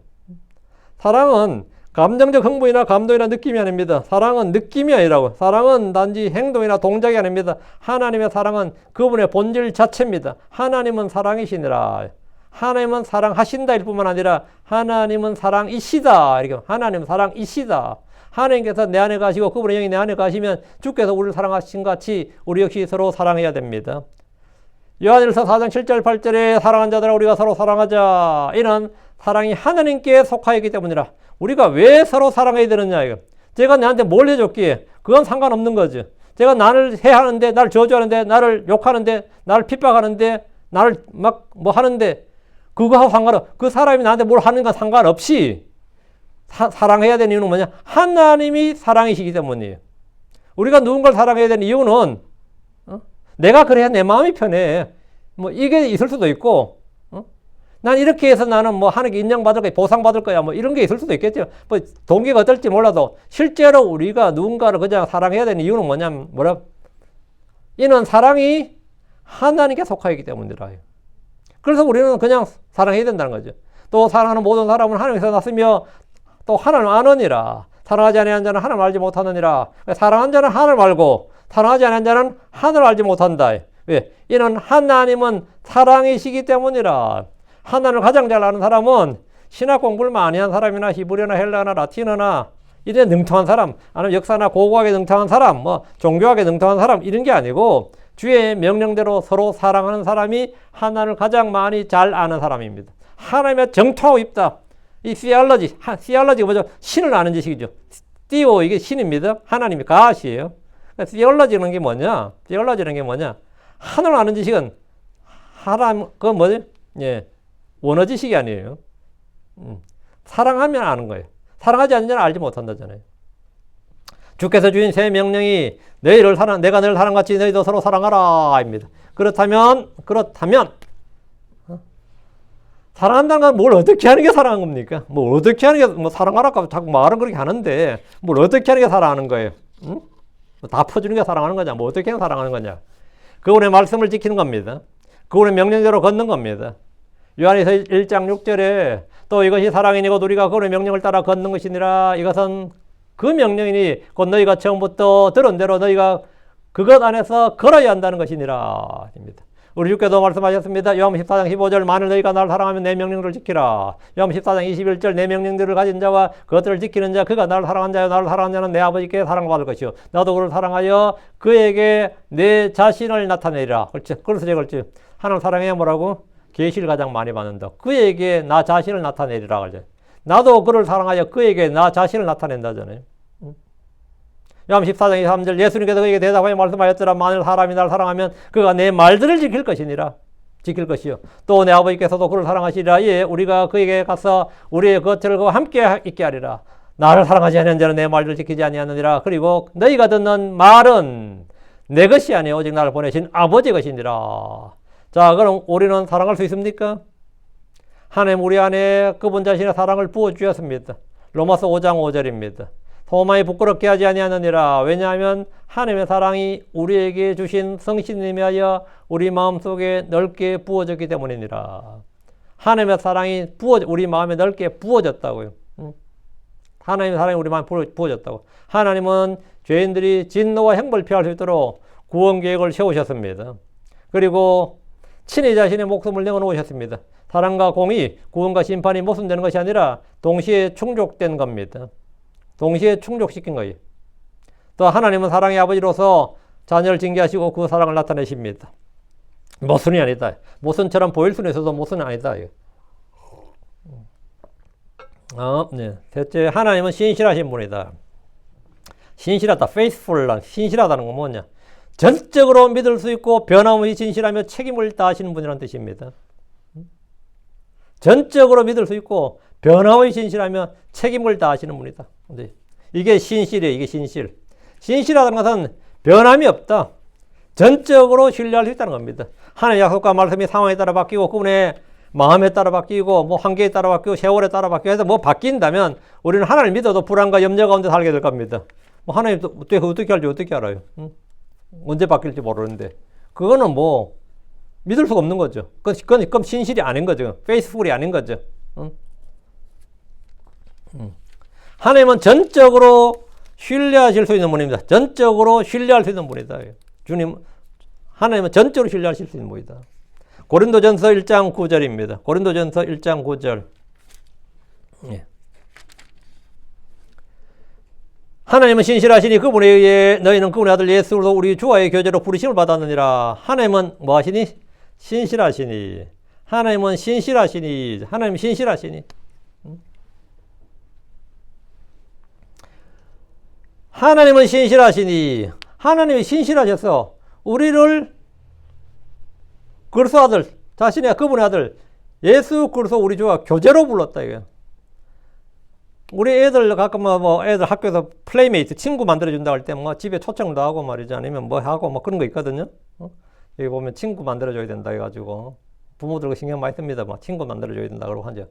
사랑은 감정적 흥분이나 감동이나 느낌이 아닙니다. 사랑은 느낌이 아니라고. 사랑은 단지 행동이나 동작이 아닙니다. 하나님의 사랑은 그분의 본질 자체입니다. 하나님은 사랑이시니라. 하나님은 사랑하신다일 뿐만 아니라 하나님은 사랑이시다. 이렇게 하나님은 사랑이시다. 하나님께서 내 안에 가시고 그분의 영이 내 안에 가시면 주께서 우리를 사랑하신 같이 우리 역시 서로 사랑해야 됩니다. 요한일서 4장 7절 8절에 사랑한 자들아 우리가 서로 사랑하자. 이는 사랑이 하나님께 속하였기 때문이라. 우리가 왜 서로 사랑해야 되느냐 이거. 제가 나한테 뭘 해줬기에 그건 상관없는 거죠. 제가 나를 해하는데 나를 저주하는데 나를 욕하는데 나를 핍박하는데 나를 막 뭐 하는데 그거하고 상관없. 그 사람이 나한테 뭘 하는 건 상관없이 사랑해야 되는 이유는 뭐냐? 하나님이 사랑이시기 때문이에요. 우리가 누군가를 사랑해야 되는 이유는 내가 그래야 내 마음이 편해. 뭐 이게 있을 수도 있고 난 이렇게 해서 나는 뭐 하나님께 인정받을 거야, 보상받을 거야, 뭐 이런 게 있을 수도 있겠죠. 뭐 동기가 어떨지 몰라도 실제로 우리가 누군가를 그냥 사랑해야 되는 이유는 뭐냐면 이는 사랑이 하나님께 속하기 때문이라. 그래서 우리는 그냥 사랑해야 된다는 거죠. 또 사랑하는 모든 사람은 하나님께서 났으며 또 하나님 아느니라. 사랑하지 아니한 자는 하나님 알지 못하느니라. 사랑한 자는 하나님 알고 사랑하지 아니한 자는 하나님 알지 못한다. 왜? 이는 하나님은 사랑이시기 때문이라. 하나님을 가장 잘 아는 사람은 신학 공부를 많이 한 사람이나 히브리어나 헬라어나 라틴어나 이런 능통한 사람, 아니면 역사나 고고학에 능통한 사람, 뭐 종교학에 능통한 사람 이런 게 아니고 주의 명령대로 서로 사랑하는 사람이 하나님을 가장 많이 잘 아는 사람입니다. 하나님의 정통하고 있다. 이 theology가 뭐죠? 신을 아는 지식이죠. theo 이게 신입니다. 하나님이 가시예요. theology는 게 뭐냐? 하나님을 아는 지식은 그건 뭐지? 예. 원어 지식이 아니에요. 사랑하면 아는 거예요. 사랑하지 않는 자는 알지 못한다잖아요. 주께서 주신 새 명령이 내가 너희를 사랑같이 너희도 서로 사랑하라 입니다. 그렇다면 사랑한다는 건 뭘 어떻게 하는 게 사랑한 겁니까? 뭘 어떻게 하는 게 뭐 사랑하라고 자꾸 말은 그렇게 하는데 뭘 어떻게 하는 게 사랑하는 거예요? 다 퍼주는 게 사랑하는 거냐? 뭐 어떻게 하면 사랑하는 거냐? 그분의 말씀을 지키는 겁니다. 그분의 명령대로 걷는 겁니다. 요한에서 1장 6절에 또 이것이 사랑이니고 우리가 그분의 명령을 따라 걷는 것이니라. 이것은 그 명령이니 곧 너희가 처음부터 들은 대로 너희가 그것 안에서 걸어야 한다는 것이니라. 입니다. 우리 주께서 말씀하셨습니다. 요한복음 14장 15절 만일 너희가 나를 사랑하면 내 명령들을 지키라. 요한복음 14장 21절 내 명령들을 가진 자와 그것들을 지키는 자 그가 나를 사랑한 자요 나를 사랑한 자는 내 아버지께 사랑받을 것이요 나도 그를 사랑하여 그에게 내 자신을 나타내리라. 그렇지? 그래서 제가 그렇지. 하나님 사랑해 뭐라고? 계시를 가장 많이 받는다. 그에게 나 자신을 나타내리라. 그러죠. 나도 그를 사랑하여 그에게 나 자신을 나타낸다잖아요. 요한복음 14장 23절 예수님께서 그에게 대답하여 말씀하였더라. 만일 사람이 나를 사랑하면 그가 내 말들을 지킬 것이니라. 지킬 것이요. 또 내 아버지께서도 그를 사랑하시리라. 예, 우리가 그에게 가서 우리의 겉을 그와 함께 있게 하리라. 나를 사랑하지 않는 자는 내 말들을 지키지 아니하느니라. 그리고 너희가 듣는 말은 내 것이 아니요 오직 나를 보내신 아버지 것이니라. 자, 그럼 우리는 사랑할 수 있습니까? 하나님 우리 안에 그분 자신의 사랑을 부어주셨습니다. 로마서 5장 5절입니다. 도마에 부끄럽게 하지 아니하느니라. 왜냐하면 하나님의 사랑이 우리에게 주신 성신님에 하여 우리 마음속에 넓게 부어졌기 때문이니라. 하나님의 사랑이 우리 마음에 넓게 부어졌다고요. 하나님의 사랑이 우리 마음에 부어졌다고. 하나님은 죄인들이 진노와 형벌을 피할 수 있도록 구원 계획을 세우셨습니다. 그리고 친히 자신의 목숨을 내어놓으셨습니다. 사랑과 공의, 구원과 심판이 모순되는 것이 아니라 동시에 충족된 겁니다. 동시에 충족시킨 거예요. 또 하나님은 사랑의 아버지로서 자녀를 징계하시고 그 사랑을 나타내십니다. 모순이 아니다. 모순처럼 보일 수는 있어도 모순이 아니다. 네. 셋째, 하나님은 신실하신 분이다. 신실하다, faithful, 신실하다는 건 뭐냐? 전적으로 믿을 수 있고 변함없이 진실하며 책임을 다하시는 분이라는 뜻입니다. 전적으로 믿을 수 있고 변함없이 진실하며 책임을 다하시는 분이다. 이게 신실이에요. 이게 신실. 신실하다는 것은 변함이 없다. 전적으로 신뢰할 수 있다는 겁니다. 하나님의 약속과 말씀이 상황에 따라 바뀌고 그분의 마음에 따라 바뀌고 뭐 환경에 따라 바뀌고 세월에 따라 바뀌고 해서 뭐 바뀐다면 우리는 하나님을 믿어도 불안과 염려 가운데 살게 될 겁니다. 뭐 하나님 어떻게 할지 어떻게 알아요? 언제 바뀔지 모르는데 그거는 뭐 믿을 수가 없는 거죠. 그건 신실이 아닌 거죠. 페이스풀이 아닌 거죠. 하나님은 전적으로 신뢰하실 수 있는 분입니다. 전적으로 신뢰할 수 있는 분이다. 주님, 하나님은 전적으로 신뢰하실 수 있는 분이다. 고린도전서 1장 9절입니다. 고린도전서 1장 9절. 예. 하나님은 신실하시니 그분에 의해 너희는 그분의 아들 예수로 우리 주와의 교제로 부르심을 받았느니라. 하나님은 뭐 하시니? 신실하시니. 하나님은 신실하시니. 하나님은 신실하시니. 하나님은 신실하시니. 하나님이 신실하셔서 우리를 그리스도 아들, 자신의 그분의 아들 예수 그리스도 우리 주와 교제로 불렀다 이게. 우리 애들 가끔 뭐 애들 학교에서 플레이메이트 친구 만들어준다 할 때 뭐 집에 초청도 하고 말이지 아니면 뭐 하고 뭐 그런 거 있거든요. 여기 보면 친구 만들어줘야 된다 해가지고 부모들과 신경 많이 씁니다. 뭐 친구 만들어줘야 된다 그러고 하죠.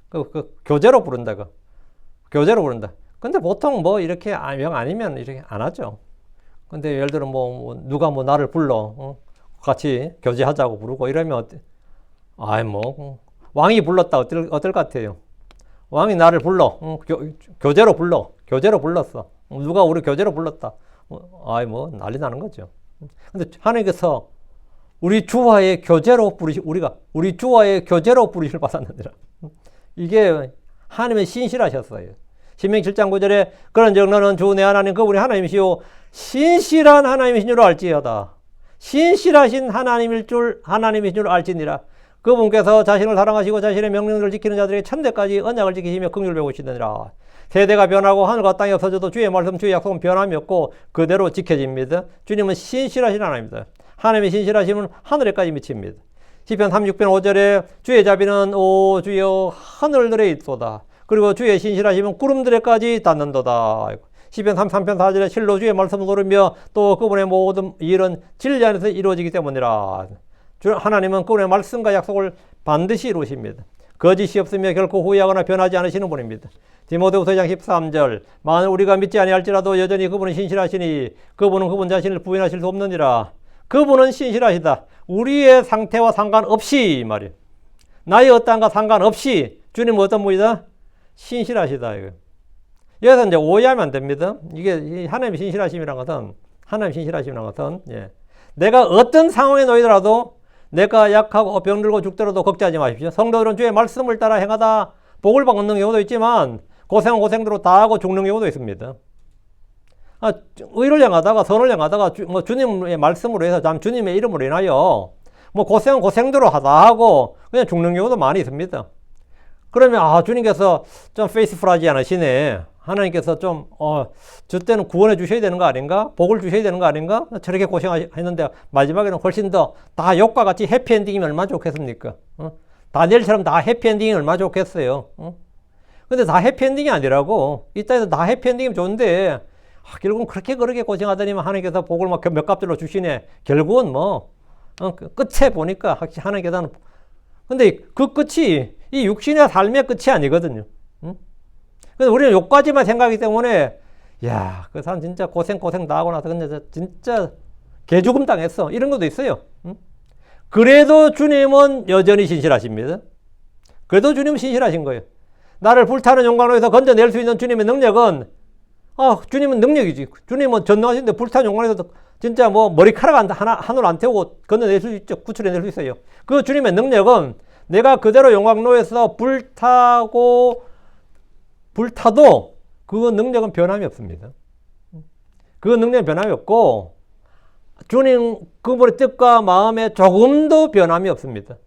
그 교제로 부른다 그. 교제로 부른다. 근데 보통 뭐 이렇게 영 아니면 이렇게 안 하죠. 근데 예를 들어 뭐 누가 뭐 나를 불러 같이 교제하자고 부르고 이러면 뭐 왕이 불렀다 어떨 것 같아요? 왕이 나를 불러 교제로 불렀어. 누가 우리 교제로 불렀다. 뭐 난리 나는 거죠. 근데 하나님께서 우리 주와의 교제로 우리 주와의 교제로 부르심을 받았느니라. 이게 하나님의 신실하셨어요. 신명기 7장 9절에 그런즉 너는 주 내 하나님 그분이 하나님이시오 신실한 하나님이신 줄 알지어다. 신실하신 하나님이신 줄 알지니라. 그분께서 자신을 사랑하시고 자신의 명령을 지키는 자들에게 천대까지 언약을 지키시며 긍휼을 베푸시느니라. 세대가 변하고 하늘과 땅이 없어져도 주의 말씀 주의 약속은 변함이 없고 그대로 지켜집니다. 주님은 신실하신 하나님입니다. 하나님의 신실하심은 하늘에까지 미칩니다. 시편 36편 5절에 주의 자비는 오 주여 하늘들에 있도다. 그리고 주의 신실하심은 구름들에까지 닿는도다. 시편 33편 4절에 실로 주의 말씀을 노르며 또 그분의 모든 일은 진리 안에서 이루어지기 때문이라. 하나님은 그분의 말씀과 약속을 반드시 이루십니다. 거짓이 없으며 결코 후회하거나 변하지 않으시는 분입니다. 디모데후서 2장 13절 만일 우리가 믿지 아니할지라도 여전히 그분은 신실하시니 그분은 그분 자신을 부인하실 수 없느니라. 그분은 신실하시다. 우리의 상태와 상관없이 말이에요. 나의 어떠한가 상관없이 주님은 어떤 분이다? 신실하시다. 이거. 여기서 이제 오해하면 안 됩니다. 이게 하나님의 신실하심이라는 것은 내가 어떤 상황에 놓이더라도 내가 약하고 병들고 죽더라도 걱정하지 마십시오. 성도들은 주의 말씀을 따라 행하다 복을 받는 경우도 있지만 고생은 고생대로 다 하고 죽는 경우도 있습니다. 의를 행하다가 선을 행하다가 주님의 말씀으로 해서 주님의 이름으로 인하여 뭐 고생은 고생대로 하다 하고 그냥 죽는 경우도 많이 있습니다. 그러면 주님께서 좀 페이스풀하지 않으시네. 하나님께서 좀 저 때는 구원해 주셔야 되는 거 아닌가? 복을 주셔야 되는 거 아닌가? 저렇게 고생했는데 마지막에는 훨씬 더 다 욕과 같이 해피엔딩이면 얼마나 좋겠습니까? 다니엘처럼 다 해피엔딩이 얼마나 좋겠어요? 근데 다 해피엔딩이 아니라고. 이 땅에서 다 해피엔딩이면 좋은데 결국은 그렇게 고생하더니만 하나님께서 복을 막 몇 값들로 주시네. 결국은 끝에 보니까 하나님께서는 근데 그 끝이 이 육신의 삶의 끝이 아니거든요. 그래서 우리는 욕까지만 생각하기 때문에 그 사람 진짜 고생 다 하고 나서 근데 진짜 개죽음 당했어. 이런 것도 있어요. 그래도 주님은 여전히 신실하십니다. 그래도 주님은 신실하신 거예요. 나를 불타는 용광로에서 건져낼 수 있는 주님의 능력은 주님은 능력이지. 주님은 전능하신데 불타는 용광로에서 진짜 머리카락 하늘 안 태우고 건져낼 수 있죠. 구출해낼 수 있어요. 그 주님의 능력은 내가 그대로 용광로에서 불타도 그 능력은 변함이 없습니다. 그 능력은 변함이 없고 주님 그분의 뜻과 마음에 조금도 변함이 없습니다.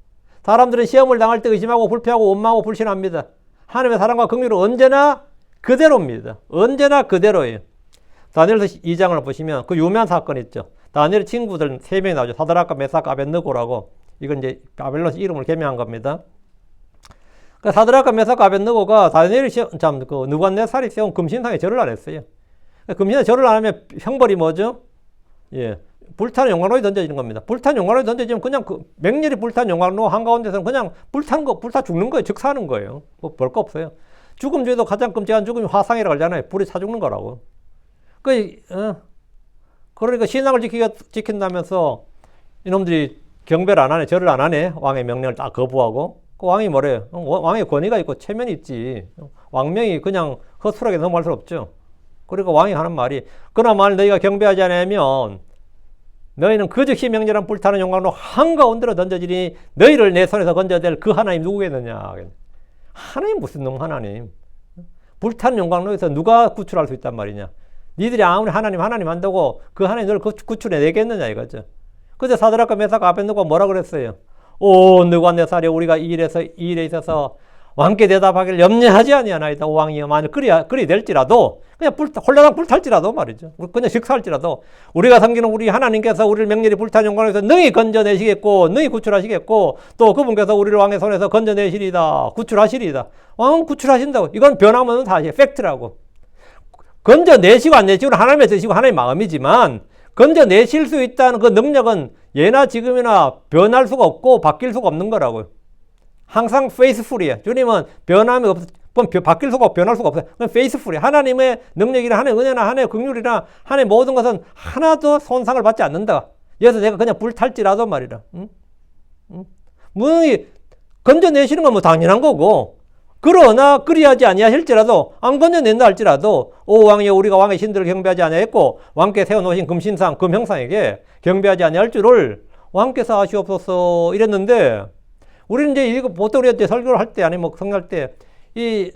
사람들은 시험을 당할 때 의심하고 불평하고 원망하고 불신합니다. 하나님의 사랑과 긍휼은 언제나 그대로입니다. 언제나 그대로예요. 다니엘서 2장을 보시면 그 유명한 사건 있죠. 다니엘 친구들 3명이 나오죠. 사드락과 메삭과 아벳느고라고. 이건 이제 바벨론에서 이름을 개명한 겁니다. 그 사드락과 메삭과 아벳느고가 다니엘이 그 느부갓네살이 세운 금신상에 절을 안 했어요. 금신상에 절을 안 하면 형벌이 뭐죠? 예. 불타는 용광로에 던져지는 겁니다. 불타는 용광로에 던져지면 그냥 그 맹렬히 불타는 용광로 한가운데서는 그냥 불타는 거, 불타 죽는 거예요. 즉사하는 거예요. 뭐 별 거 없어요. 죽음 중에도 가장 끔찍한 죽음이 화상이라고 하잖아요. 불에 차 죽는 거라고. 그러니까 신앙을 지킨다면서 이놈들이 경배를 안 하네, 절을 안 하네. 왕의 명령을 딱 거부하고. 그 왕이 뭐래요? 왕의 권위가 있고 체면이 있지. 왕명이 그냥 허술하게 넘어갈 수 없죠. 그러니까 왕이 하는 말이, 그러나 만일 너희가 경배하지 않으면 너희는 그 즉시 명절한 불타는 용광로 한가운데로 던져지니 너희를 내 손에서 건져낼 그 하나님 누구겠느냐. 하나님 무슨 놈 하나님. 불타는 용광로에서 누가 구출할 수 있단 말이냐. 니들이 아무리 하나님 한다고 그 하나님 너를 구출해 내겠느냐 이거죠. 그때 사드락과 메삭과 아벳느고가 뭐라 그랬어요? 오 느부갓네살이 우리가 이 일에 있어서 왕께 대답하기를 염려하지 아니하나이다. 오 왕이여 만일 그리 될지라도 그냥 홀라당 불탈지라도 말이죠. 그냥 식사할지라도 우리가 섬기는 우리 하나님께서 우리를 맹렬히 불탄 용광로에서 능히 건져내시겠고 능히 구출하시겠고 또 그분께서 우리를 왕의 손에서 건져내시리다. 구출하시리다. 왕은 구출하신다고. 이건 변함없는 사실 팩트라고. 건져내시고 안 내시고는 하나님의 뜻이고 하나님의 마음이지만 건져내실 수 있다는 그 능력은 예나 지금이나 변할 수가 없고 바뀔 수가 없는 거라고요. 항상 페이스풀이에요. 주님은 변함이 바뀔 수가 없고 변할 수가 없어요. 그냥 페이스풀이에요. 하나님의 능력이나 하나님의 은혜나 하나님의 긍휼이나 하나님의 모든 것은 하나도 손상을 받지 않는다. 그래서 내가 그냥 불탈지라도 말이라. 무능히 건져내시는 건 뭐 당연한 거고 그러나 그리하지 아니하실지라도 안 건져낸다 할지라도 오 왕이여 우리가 왕의 신들을 경배하지 아니하였고 왕께 세워놓으신 금신상 금형상에게 경배하지 아니할 줄을 왕께서 아시옵소서 이랬는데 우리는 이제 이거 보통 우리가 이제 설교를 할 때 아니면 성경할 때 이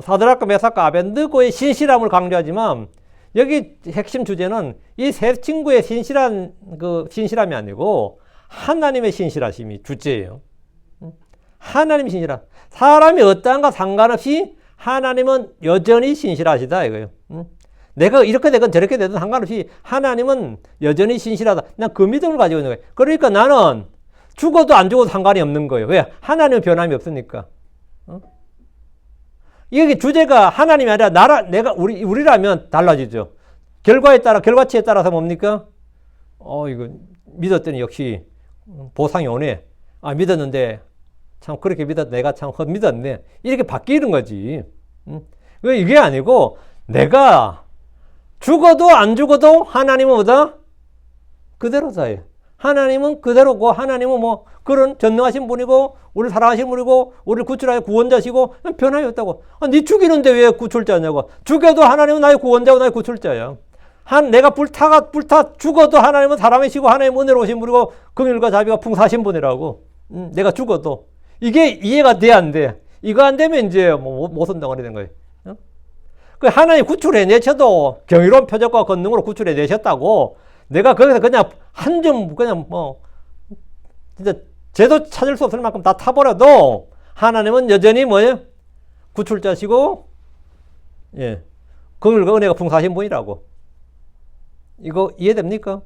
사드락과 메삭과 아벳느고의 신실함을 강조하지만 여기 핵심 주제는 이 세 친구의 신실함이 아니고 하나님의 신실하심이 주제예요. 하나님의 신실함. 사람이 어떠한가 상관없이 하나님은 여전히 신실하시다 이거예요. 내가 이렇게 되건 저렇게 되든 상관없이 하나님은 여전히 신실하다. 난 그 믿음을 가지고 있는 거예요. 그러니까 나는 죽어도 안 죽어도 상관이 없는 거예요. 왜? 하나님은 변함이 없으니까. 이게 주제가 하나님이 아니라 우리라면 달라지죠. 결과치에 따라서 뭡니까? 이거 믿었더니 역시 보상이 오네. 믿었는데 참 그렇게 내가 참 믿었네. 이렇게 바뀌는 거지. 이게 아니고 내가 죽어도 안 죽어도 하나님은 뭐다? 그대로다예요. 하나님은 그대로고 하나님은 뭐 그런 전능하신 분이고 우리를 사랑하신 분이고 우리를 구출하여 구원자시고 변함이 없다고. 네 죽이는데 왜 구출자냐고. 죽여도 하나님은 나의 구원자고 나의 구출자야. 내가 불타 죽어도 하나님은 사랑이시고 하나님은 은혜로우신 분이고 긍휼과 자비가 풍성하신 분이라고. 내가 죽어도. 이게 이해가 돼 안 돼? 이거 안 되면 이제 모선덩어리 된 거예요. 그 하나님 구출해 내셔도 경이로운 표적과 권능으로 구출해 내셨다고 내가 거기서 그냥 한 점 그냥 진짜 죄도 찾을 수 없을 만큼 다 타버려도 하나님은 여전히 뭐예요? 구출자시고 긍휼과 은혜가 풍성하신 분이라고. 이거 이해됩니까?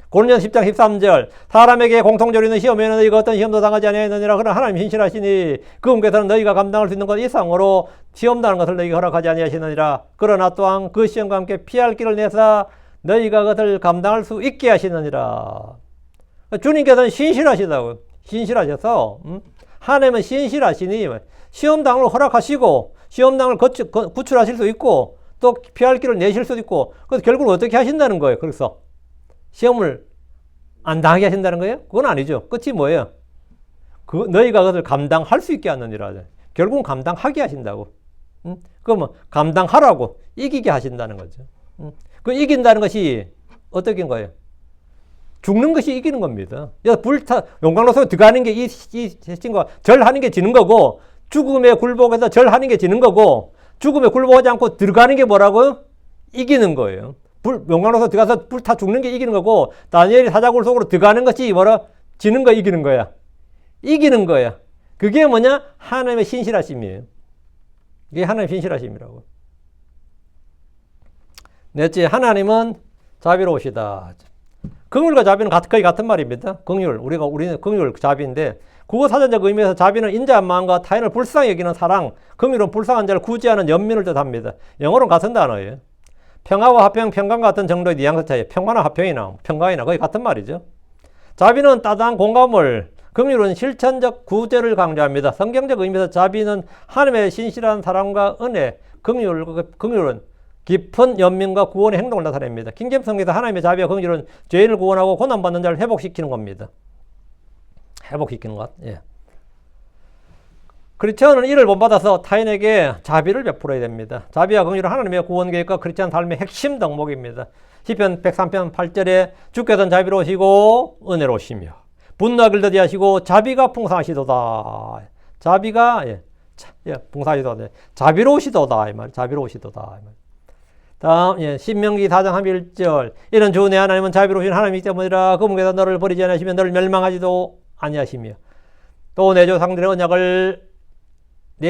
고린도전서 10장 13절 사람에게 공통적으로 있는 시험에는 너희가 어떤 시험도 당하지 아니하느니라. 그러나 하나님 신실하시니 그분께서는 너희가 감당할 수 있는 것 이상으로 시험당하는 것을 너희가 허락하지 아니하시느니라. 그러나 또한 그 시험과 함께 피할 길을 내사 너희가 그것을 감당할 수 있게 하시느니라. 주님께서는 신실하시다고. 신실하셔서 하나님은 신실하시니 시험당을 허락하시고 시험당을 구출하실 수 있고 또 피할 길을 내실 수도 있고 그래서 결국 어떻게 하신다는 거예요. 그래서 시험을 안 당하게 하신다는 거예요? 그건 아니죠. 끝이 뭐예요? 너희가 그것을 감당할 수 있게 하느니라. 결국은 감당하게 하신다고. 그러면 감당하라고 이기게 하신다는 거죠. 그 이긴다는 것이 어떻게 거예요? 죽는 것이 이기는 겁니다. 용광로 속에 들어가는 게 이 친구가 절하는 게 지는 거고 죽음에 굴복해서 절하는 게 지는 거고 죽음에 굴복하지 않고 들어가는 게 뭐라고요? 이기는 거예요. 용광로에서 들어가서 불타 죽는 게 이기는 거고, 다니엘이 사자굴 속으로 들어가는 것이 뭐라? 지는 거 이기는 거야. 이기는 거야. 그게 뭐냐? 하나님의 신실하심이에요. 이게 하나님의 신실하심이라고. 넷째, 하나님은 자비로우시다. 긍휼과 자비는 거의 같은 말입니다. 우리는 긍휼, 자비인데, 국어 사전적 의미에서 자비는 인자한 마음과 타인을 불쌍히 여기는 사랑, 긍휼은 불쌍한 자를 구제하는 연민을 뜻합니다. 영어로는 같은 단어예요. 평화와 화평, 평강 같은 정도의 뉘앙스 차이. 평화나 화평이나 평강이나 거의 같은 말이죠. 자비는 따뜻한 공감을, 긍휼은 실천적 구제를 강조합니다. 성경적 의미에서 자비는 하나님의 신실한 사랑과 은혜, 긍휼은 깊은 연민과 구원의 행동을 나타냅니다. 킹제임스 성경에서 하나님의 자비와 긍휼은 죄인을 구원하고 고난받는 자를 회복시키는 겁니다. 회복시키는 것. 예. 크리스천은 이를 본받아서 타인에게 자비를 베풀어야 됩니다. 자비와 긍휼은 하나님의 구원 계획과 크리스천 삶의 핵심 덕목입니다. 시편 103편 8절에 주께서는 자비로우시고 은혜로우시며 분노하길 더디하시고 자비가 풍성하시도다. 자비가 풍성하시도다. 자비로우시도다. 이 말. 자비로우시도다. 이 말. 다음, 신명기 4장 1절. 이런 주 내 하나님은 자비로우신 하나님이기 때문이라 그 문에서 너를 버리지 아니하시며 너를 멸망하지도 아니하시며 또 내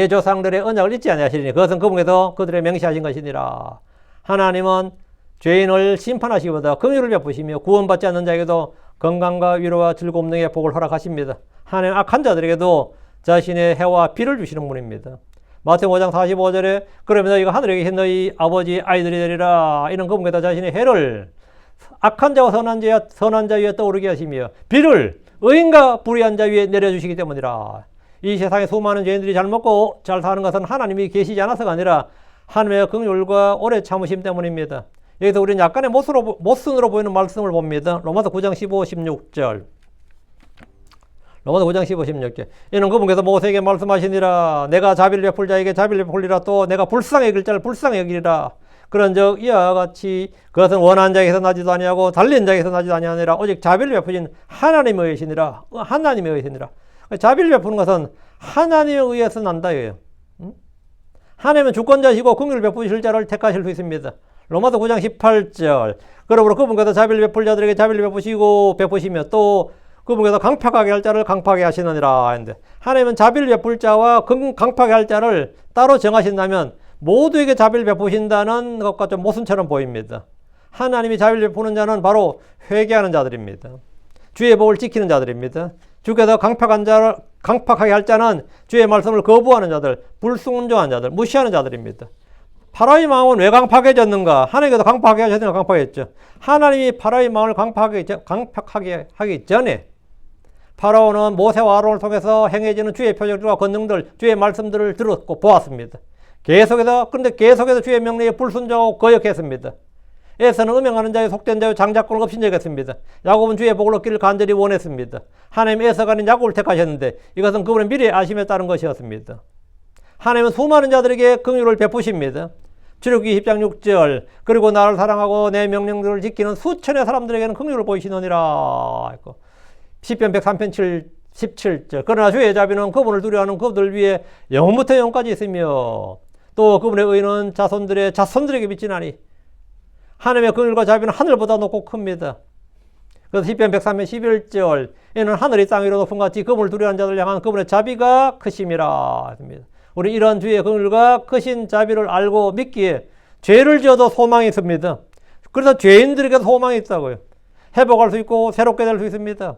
조상들의 언약을 잊지 아니하시리니 그것은 그 문에서 그들의 맹세하신 것이니라. 하나님은 죄인을 심판하시기보다 긍휼을 베푸시며 구원받지 않는 자에게도 건강과 위로와 즐거움 등의 복을 허락하십니다. 하나님 악한 자들에게도 자신의 해와 비를 주시는 분입니다. 마태복음 5장 45절에 그러면 너희가 하늘에 계신 너희 아버지 아이들이 되리라. 이는 그 문에다 자신의 해를 악한 자와 선한 자 위에 떠오르게 하시며 비를 의인과 불의한 자 위에 내려주시기 때문이라. 이 세상에 수많은 죄인들이 잘 먹고 잘 사는 것은 하나님이 계시지 않아서가 아니라 하나님의 긍휼과 오래 참으심 때문입니다. 여기서 우리는 약간의 모순으로 보이는 말씀을 봅니다. 로마서 9장 15, 16절. 로마서 9장 15, 16절. 이는 그분께서 모세에게 말씀하시니라. 내가 자비를 베풀 자에게 자비를 베풀리라. 또 내가 불쌍히 여길 자를 불쌍히 여기리라. 그런즉 이와 같이 그것은 원한 자에게서 나지도 아니하고 달린 자에게서 나지도 아니하니라. 오직 자비를 베푸신 하나님의 의시니라. 하나님의 의시니라. 자비를 베푸는 것은 하나님에 의해서 난다. 하나님은 주권자시고 긍휼을 베푸실 자를 택하실 수 있습니다. 로마서 9장 18절. 그러므로 그분께서 자비를 베풀 자들에게 자비를 베푸시며 또 그분께서 강팍하게 할 자를 강팍하게 하시느니라 했는데, 하나님은 자비를 베풀 자와 강팍하게 할 자를 따로 정하신다면 모두에게 자비를 베푸신다는 것과 좀 모순처럼 보입니다. 하나님이 자비를 베푸는 자는 바로 회개하는 자들입니다. 주의 법을 지키는 자들입니다. 주께서 강팍하게 할 자는 주의 말씀을 거부하는 자들, 불순종한 자들, 무시하는 자들입니다. 파라오의 마음은 왜 강팍해졌는가? 하나님께서 강팍하게 하셨으니까 강팍했죠. 하나님이 파라오의 마음을 강팍하게 하기 전에 파라오는 모세와 아론을 통해서 행해지는 주의 표적들과 권능들, 주의 말씀들을 들었고 보았습니다. 그런데 계속해서 주의 명령에 불순종하고 거역했습니다. 에서는 음행하는 자의 속된 자의 장자권을 업신여겼습니다. 야곱은 주의 복을 얻기를 간절히 원했습니다. 하나님 에서가 아닌 야곱을 택하셨는데 이것은 그분의 미래의 아심에 따른 것이었습니다. 하나님은 수많은 자들에게 긍휼을 베푸십니다. 출애굽기 10장 6절. 그리고 나를 사랑하고 내 명령들을 지키는 수천의 사람들에게는 긍휼을 보이시느니라. 시편 103편 17절. 그러나 주의 자비는 그분을 두려워하는 그들 위에 영원부터 영원까지 있으며 또 그분의 의는 자손들의 자손들에게 미치나니. 하나님의 긍휼과 자비는 하늘보다 높고 큽니다. 그래서 시편 103편 11절. 이는 하늘이 땅 위로 높은 같이 그분을 두려워하는 자들 향한 그분의 자비가 크심이라 했습니다. 우리 이런 주의 긍휼과 크신 자비를 알고 믿기에 죄를 지어도 소망이 있습니다. 그래서 죄인들에게 소망이 있다고요. 회복할 수 있고 새롭게 될 수 있습니다.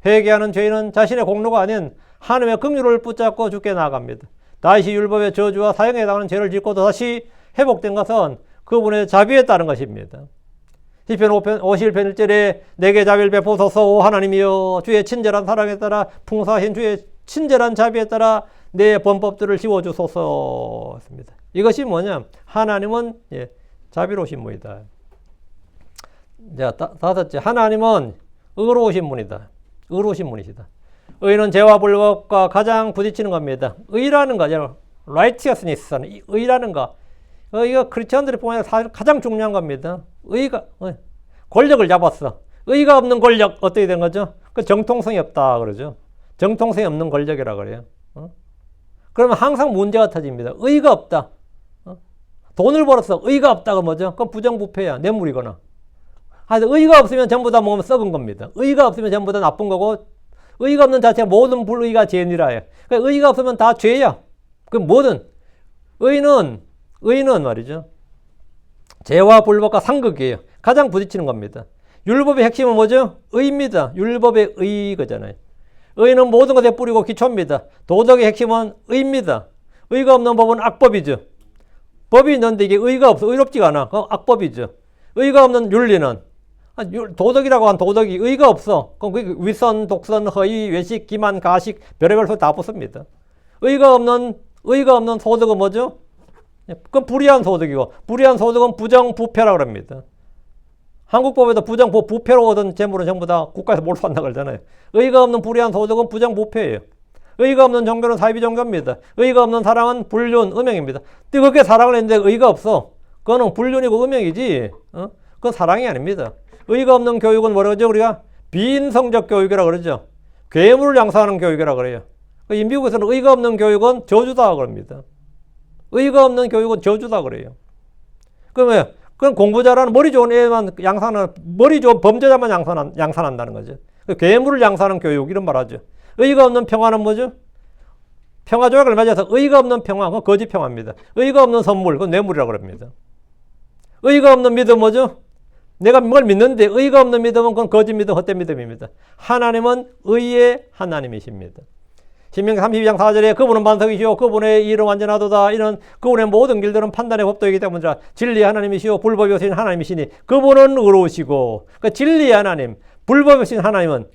회개하는 죄인은 자신의 공로가 아닌 하나님의 긍휼을 붙잡고 죽게 나아갑니다. 다시 율법의 저주와 사형에 해당하는 죄를 짓고도 다시 회복된 것은 그분의 자비에 따른 것입니다. 시편 51편 1절에 내게 자비를 베푸소서 오 하나님이여 주의 친절한 사랑에 따라 풍성하신 주의 친절한 자비에 따라 내 범법들을 지워주소서 했습니다. 이것이 뭐냐? 하나님은 자비로우신 분이다. 자, 다섯째, 하나님은 의로우신 분이다. 의로우신 분이시다. 의는 죄와 불법과 가장 부딪히는 겁니다. 의라는 거죠. righteousness는 의라는 거. 이거 크리스천들이 보면 사실 가장 중요한 겁니다. 의가 권력을 잡았어. 의가 없는 권력 어떻게 된 거죠? 그 정통성이 없다 그러죠. 정통성이 없는 권력이라 그래요. 그러면 항상 문제가 터집니다. 의가 없다. 돈을 벌었어. 의가 없다가 뭐죠? 그건 부정부패야. 뇌물이거나. 하여튼 의가 없으면 전부 다 먹으면 썩은 겁니다. 의가 없으면 전부 다 나쁜 거고, 의가 없는 자체가 모든 불의가 죄니라 해. 그러니까 의가 없으면 다 죄야. 그 뭐든. 의는 말이죠. 죄와 불법과 상극이에요. 가장 부딪히는 겁니다. 율법의 핵심은 뭐죠? 의입니다. 율법의 의거잖아요. 의는 모든 것에 뿌리고 기초입니다. 도덕의 핵심은 의입니다. 의가 없는 법은 악법이죠. 법이 있는데 이게 의가 없어. 의롭지가 않아. 그건 악법이죠. 의가 없는 윤리는 도덕이라고 한 도덕이 의가 없어. 그럼 위선, 독선, 허위, 외식, 기만, 가식 별의별 소 다 붙습니다. 의가 없는 소득은 뭐죠? 그건 불의한 소득이고, 불의한 소득은 부정부패라고 합니다. 한국법에도 부패로 얻은 재물은 전부 다 국가에서 몰수한다 그러잖아요. 의가 없는 불의한 소득은 부정부패예요. 의가 없는 종교는 사이비 종교입니다. 의가 없는 사랑은 불륜, 음행입니다. 근데 그렇게 사랑을 했는데 의가 없어. 그거는 불륜이고 음행이지. 그건 사랑이 아닙니다. 의가 없는 교육은 뭐라고 그러죠? 우리가 비인성적 교육이라고 그러죠. 괴물을 양성하는 교육이라고 그래요. 미국에서는 의가 없는 교육은 저주다 그럽니다. 의가 없는 교육은 저주다 그래요. 그러면 그건 공부 잘하는 머리 좋은 애만 양산하는, 머리 좋은 범죄자만 양산한다는 거죠. 괴물을 양산하는 교육 이런 말 하죠. 의가 없는 평화는 뭐죠? 평화 조약을 맺어서 의가 없는 평화, 그건 거짓 평화입니다. 의가 없는 선물, 그건 뇌물이라고 합니다. 의가 없는 믿음 뭐죠? 내가 뭘 믿는데 의가 없는 믿음은 그건 거짓 믿음, 헛된 믿음입니다. 하나님은 의의 하나님이십니다. 신명기 32장 4절에 그분은 반석이시오 그분의 일은 완전하도다. 이런 그분의 모든 길들은 판단의 법도이기 때문이라. 진리의 하나님이시오 불법이 오신 하나님이시니 그분은 의로우시고. 그러니까 진리의 하나님, 불법이 오신 하나님은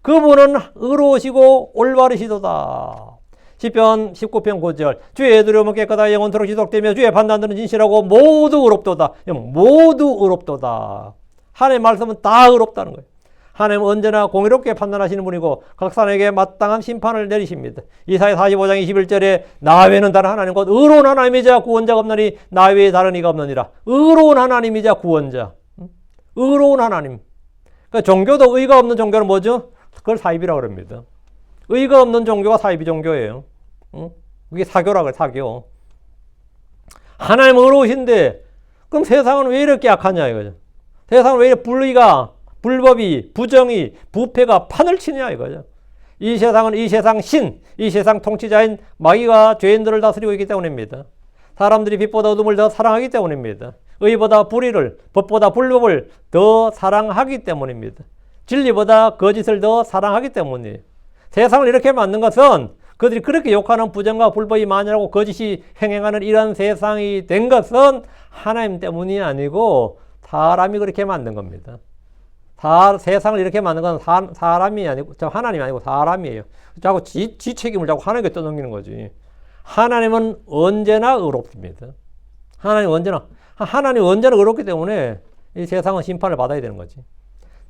그분은 의로우시고 올바르시도다. 시편 19편 9절 주의 두려움은 깨끗하여 영원토록 지속되며 주의 판단들은 진실하고 모두 의롭도다. 모두 의롭도다. 하나님의 말씀은 다 의롭다는 거예요. 하나님은 언제나 공의롭게 판단하시는 분이고 각 사람에게 마땅한 심판을 내리십니다. 이사야 45장 21절에 나 외에는 다른 하나님 곧 의로운 하나님이자 구원자가 없나니 나 외에 다른 이가 없느니라. 의로운 하나님이자 구원자. 의로운 하나님. 그러니까 종교도 의가 없는 종교는 뭐죠? 그걸 사이비라고 합니다. 의가 없는 종교가 사이비 종교예요. 그게 사교라고 해요. 사교. 하나님은 의로우신데 그럼 세상은 왜 이렇게 악하냐 이거죠. 세상은 왜 이렇게 불법이, 부정이, 부패가 판을 치냐 이거죠. 이 세상은 이 세상 통치자인 마귀가 죄인들을 다스리고 있기 때문입니다. 사람들이 빛보다 어둠을 더 사랑하기 때문입니다. 의보다 불의를, 법보다 불법을 더 사랑하기 때문입니다. 진리보다 거짓을 더 사랑하기 때문이에요. 세상을 이렇게 만든 것은 그들이 그렇게 욕하는 부정과 불법이 많이라고 거짓이 행행하는 이런 세상이 된 것은 하나님 때문이 아니고 사람이 그렇게 만든 겁니다. 세상을 이렇게 만든 건 사람이 아니고, 하나님이 아니고 사람이에요. 자꾸 지 책임을 자꾸 하나님께 떠넘기는 거지. 하나님은 언제나 의롭습니다. 하나님은 언제나 의롭기 때문에 이 세상은 심판을 받아야 되는 거지.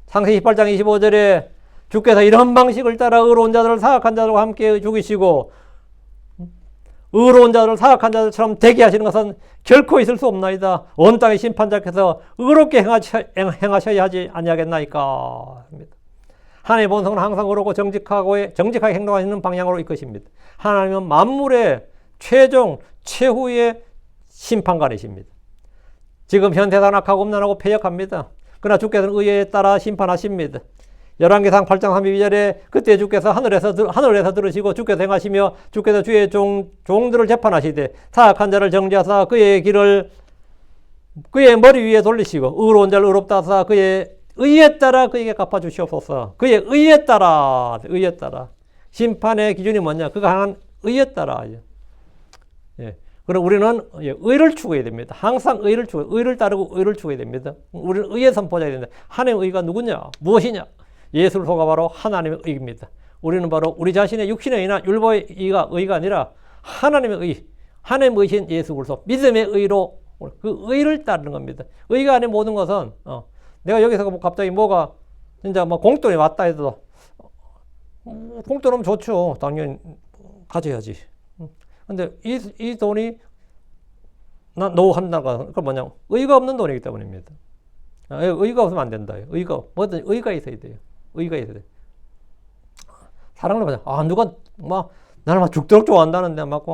창세기 18장 25절에 주께서 이런 방식을 따라 의로운 자들을 사악한 자들과 함께 죽이시고 의로운 자들을 사악한 자들처럼 되게 하시는 것은 결코 있을 수 없나이다. 온 땅의 심판자께서 의롭게 행하셔야 하지 아니하겠나이까 합니다. 하나님의 본성은 항상 의롭고 정직하게 행동하시는 방향으로 이끄십니다. 하나님은 만물의 최후의 심판관이십니다. 지금 현 세상은 악하고 음란하고 패역합니다. 그러나 주께서는 의에 따라 심판하십니다. 열왕기상 8장 32절에 그때 주께서 하늘에서 들으시고 주께서 행하시며 주께서 주의 종들을 재판하시되 사악한 자를 정죄하사 그의 길을 그의 머리 위에 돌리시고 의로운 자를 의롭다 하사 그의 의에 따라 그에게 갚아주시옵소서. 그의 의에 따라 심판의 기준이 뭐냐? 그가 하는 의에 따라. 예. 그럼 우리는 의를 추구해야 됩니다. 항상 의를 따르고 의를 추구해야 됩니다. 우리는 의의 선포자야 됩니다. 하나님의 의가 누구냐? 무엇이냐? 예수를 소가 바로 하나님의 의입니다. 우리는 바로 우리 자신의 육신의 의나 율법의 의가 아니라 하나님의 의, 하나님의 의신 예수 그리스도 믿음의 의로 그 의를 따르는 겁니다. 의가 아닌 모든 것은 내가 여기서 갑자기 뭐가 진짜 뭐 공돈이 왔다 해도 공돈 오면 좋죠. 당연히 가져야지. 근데 이 돈이 노 한다가 그건 뭐냐? 의가 없는 돈이기 때문입니다. 의가 없으면 안 된다. 뭐든 의가 있어야 돼요. 의가 있어야 돼. 사랑을 받아. 누가 나를 막 죽도록 좋아한다는데 막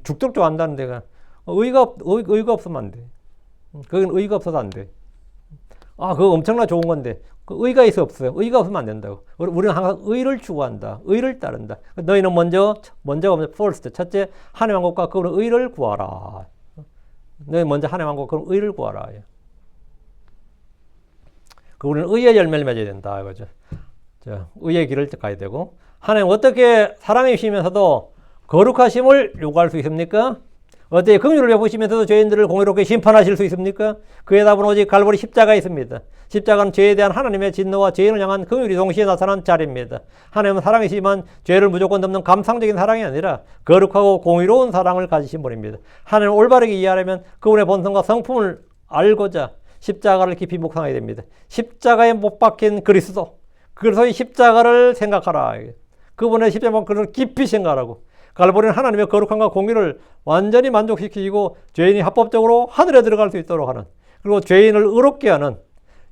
죽도록 좋아한다는데 의가 없으면 안 돼. 그건 의가 없어서 안 돼. 그거 엄청나 좋은 건데 의가 있어 없어요? 의가 없으면 안 된다고. 우리는 항상 의를 추구한다. 의를 따른다. 너희는 먼저가 first, 첫째 하나님 왕국과 그 의를 구하라. 너희 먼저 하나님 왕국 그럼 의를 구하라. 우리는 의의 열매를 맺어야 된다 이거죠. 의의 길을 가야 되고, 하나님 어떻게 사랑이시면서도 거룩하심을 요구할 수 있습니까? 어떻게 긍휼을 베푸시면서도 죄인들을 공의롭게 심판하실 수 있습니까? 그의 답은 오직 갈보리 십자가에 있습니다. 십자가는 죄에 대한 하나님의 진노와 죄인을 향한 긍휼이 동시에 나타난 자리입니다. 하나님은 사랑이시지만 죄를 무조건 덮는 감상적인 사랑이 아니라 거룩하고 공의로운 사랑을 가지신 분입니다. 하나님을 올바르게 이해하려면 그분의 본성과 성품을 알고자 십자가를 깊이 묵상해야 됩니다. 십자가에 못 박힌 그리스도, 그래서 이 십자가를 생각하라. 그분의 십자가를 깊이 생각하라고. 갈보리는 하나님의 거룩함과 공의를 완전히 만족시키고 죄인이 합법적으로 하늘에 들어갈 수 있도록 하는, 그리고 죄인을 의롭게 하는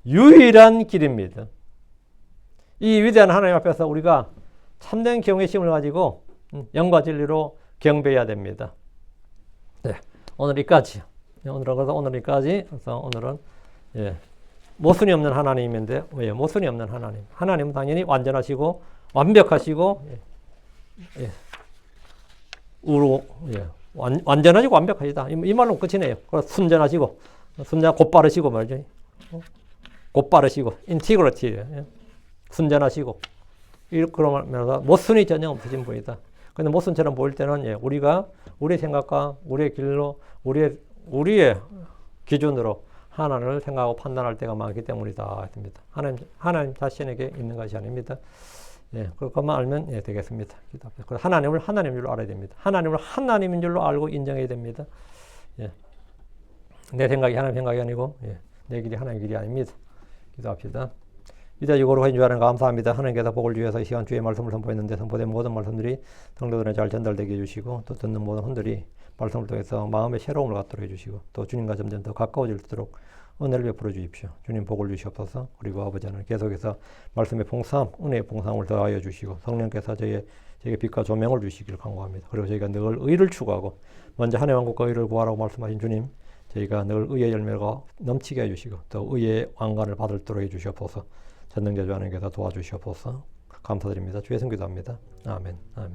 유일한 길입니다. 이 위대한 하나님 앞에서 우리가 참된 경외심을 가지고 영과 진리로 경배해야 됩니다. 네, 오늘 여기까지. 그래서 오늘은 모순이 없는 하나님인데, 왜 모순이 없는 하나님? 하나님은 당연히 완전하시고 완벽하시고 완전하시고 완벽하시다. 이 말로 끝이네요. 순전하시고, 곧바르시고 말이죠. 곧바르시고, 인티그리티, 순전하시고, 그러면서 모순이 전혀 없으신 분이다. 근데 모순처럼 보일 때는 우리가 우리의 생각과 우리의 길로, 우리의 기준으로 하나님을 생각하고 판단할 때가 많기 때문이다. 하나님 자신에게 있는 것이 아닙니다. 그것만 알면 되겠습니다. 하나님을 하나님인 줄로 알아야 됩니다. 하나님을 하나님인 줄로 알고 인정해야 됩니다. 내 생각이 하나님 생각이 아니고 내 길이 하나님의 길이 아닙니다. 기도합시다. 위대하시고 거룩하신 주 하나님 감사합니다. 하나님께서 복을 주셔서 이 시간 주의 말씀을 선포했는데 선포된 모든 말씀들이 성도들에 잘 전달되게 해주시고, 또 듣는 모든 분들이 말씀을 통해서 마음의 새로움을 갖도록 해주시고, 또 주님과 점점 더 가까워질수록 은혜를 베풀어 주십시오. 주님 복을 주시옵소서. 그리고 아버지 하나님 계속해서 말씀의 봉사함, 은혜의 봉사함을 더하여 주시고, 성령께서 저에게 빛과 조명을 주시기를 간구합니다. 그리고 저희가 늘 의를 추구하고 먼저 하나님 왕국과 의를 구하라고 말씀하신 주님, 저희가 늘 의의 열매가 넘치게 해주시고 또 의의 왕관을 받도록 해주시옵소서. 전능자주 하나님께서 도와주시옵소서. 감사드립니다. 주의 성기도합니다. 아멘. 아멘.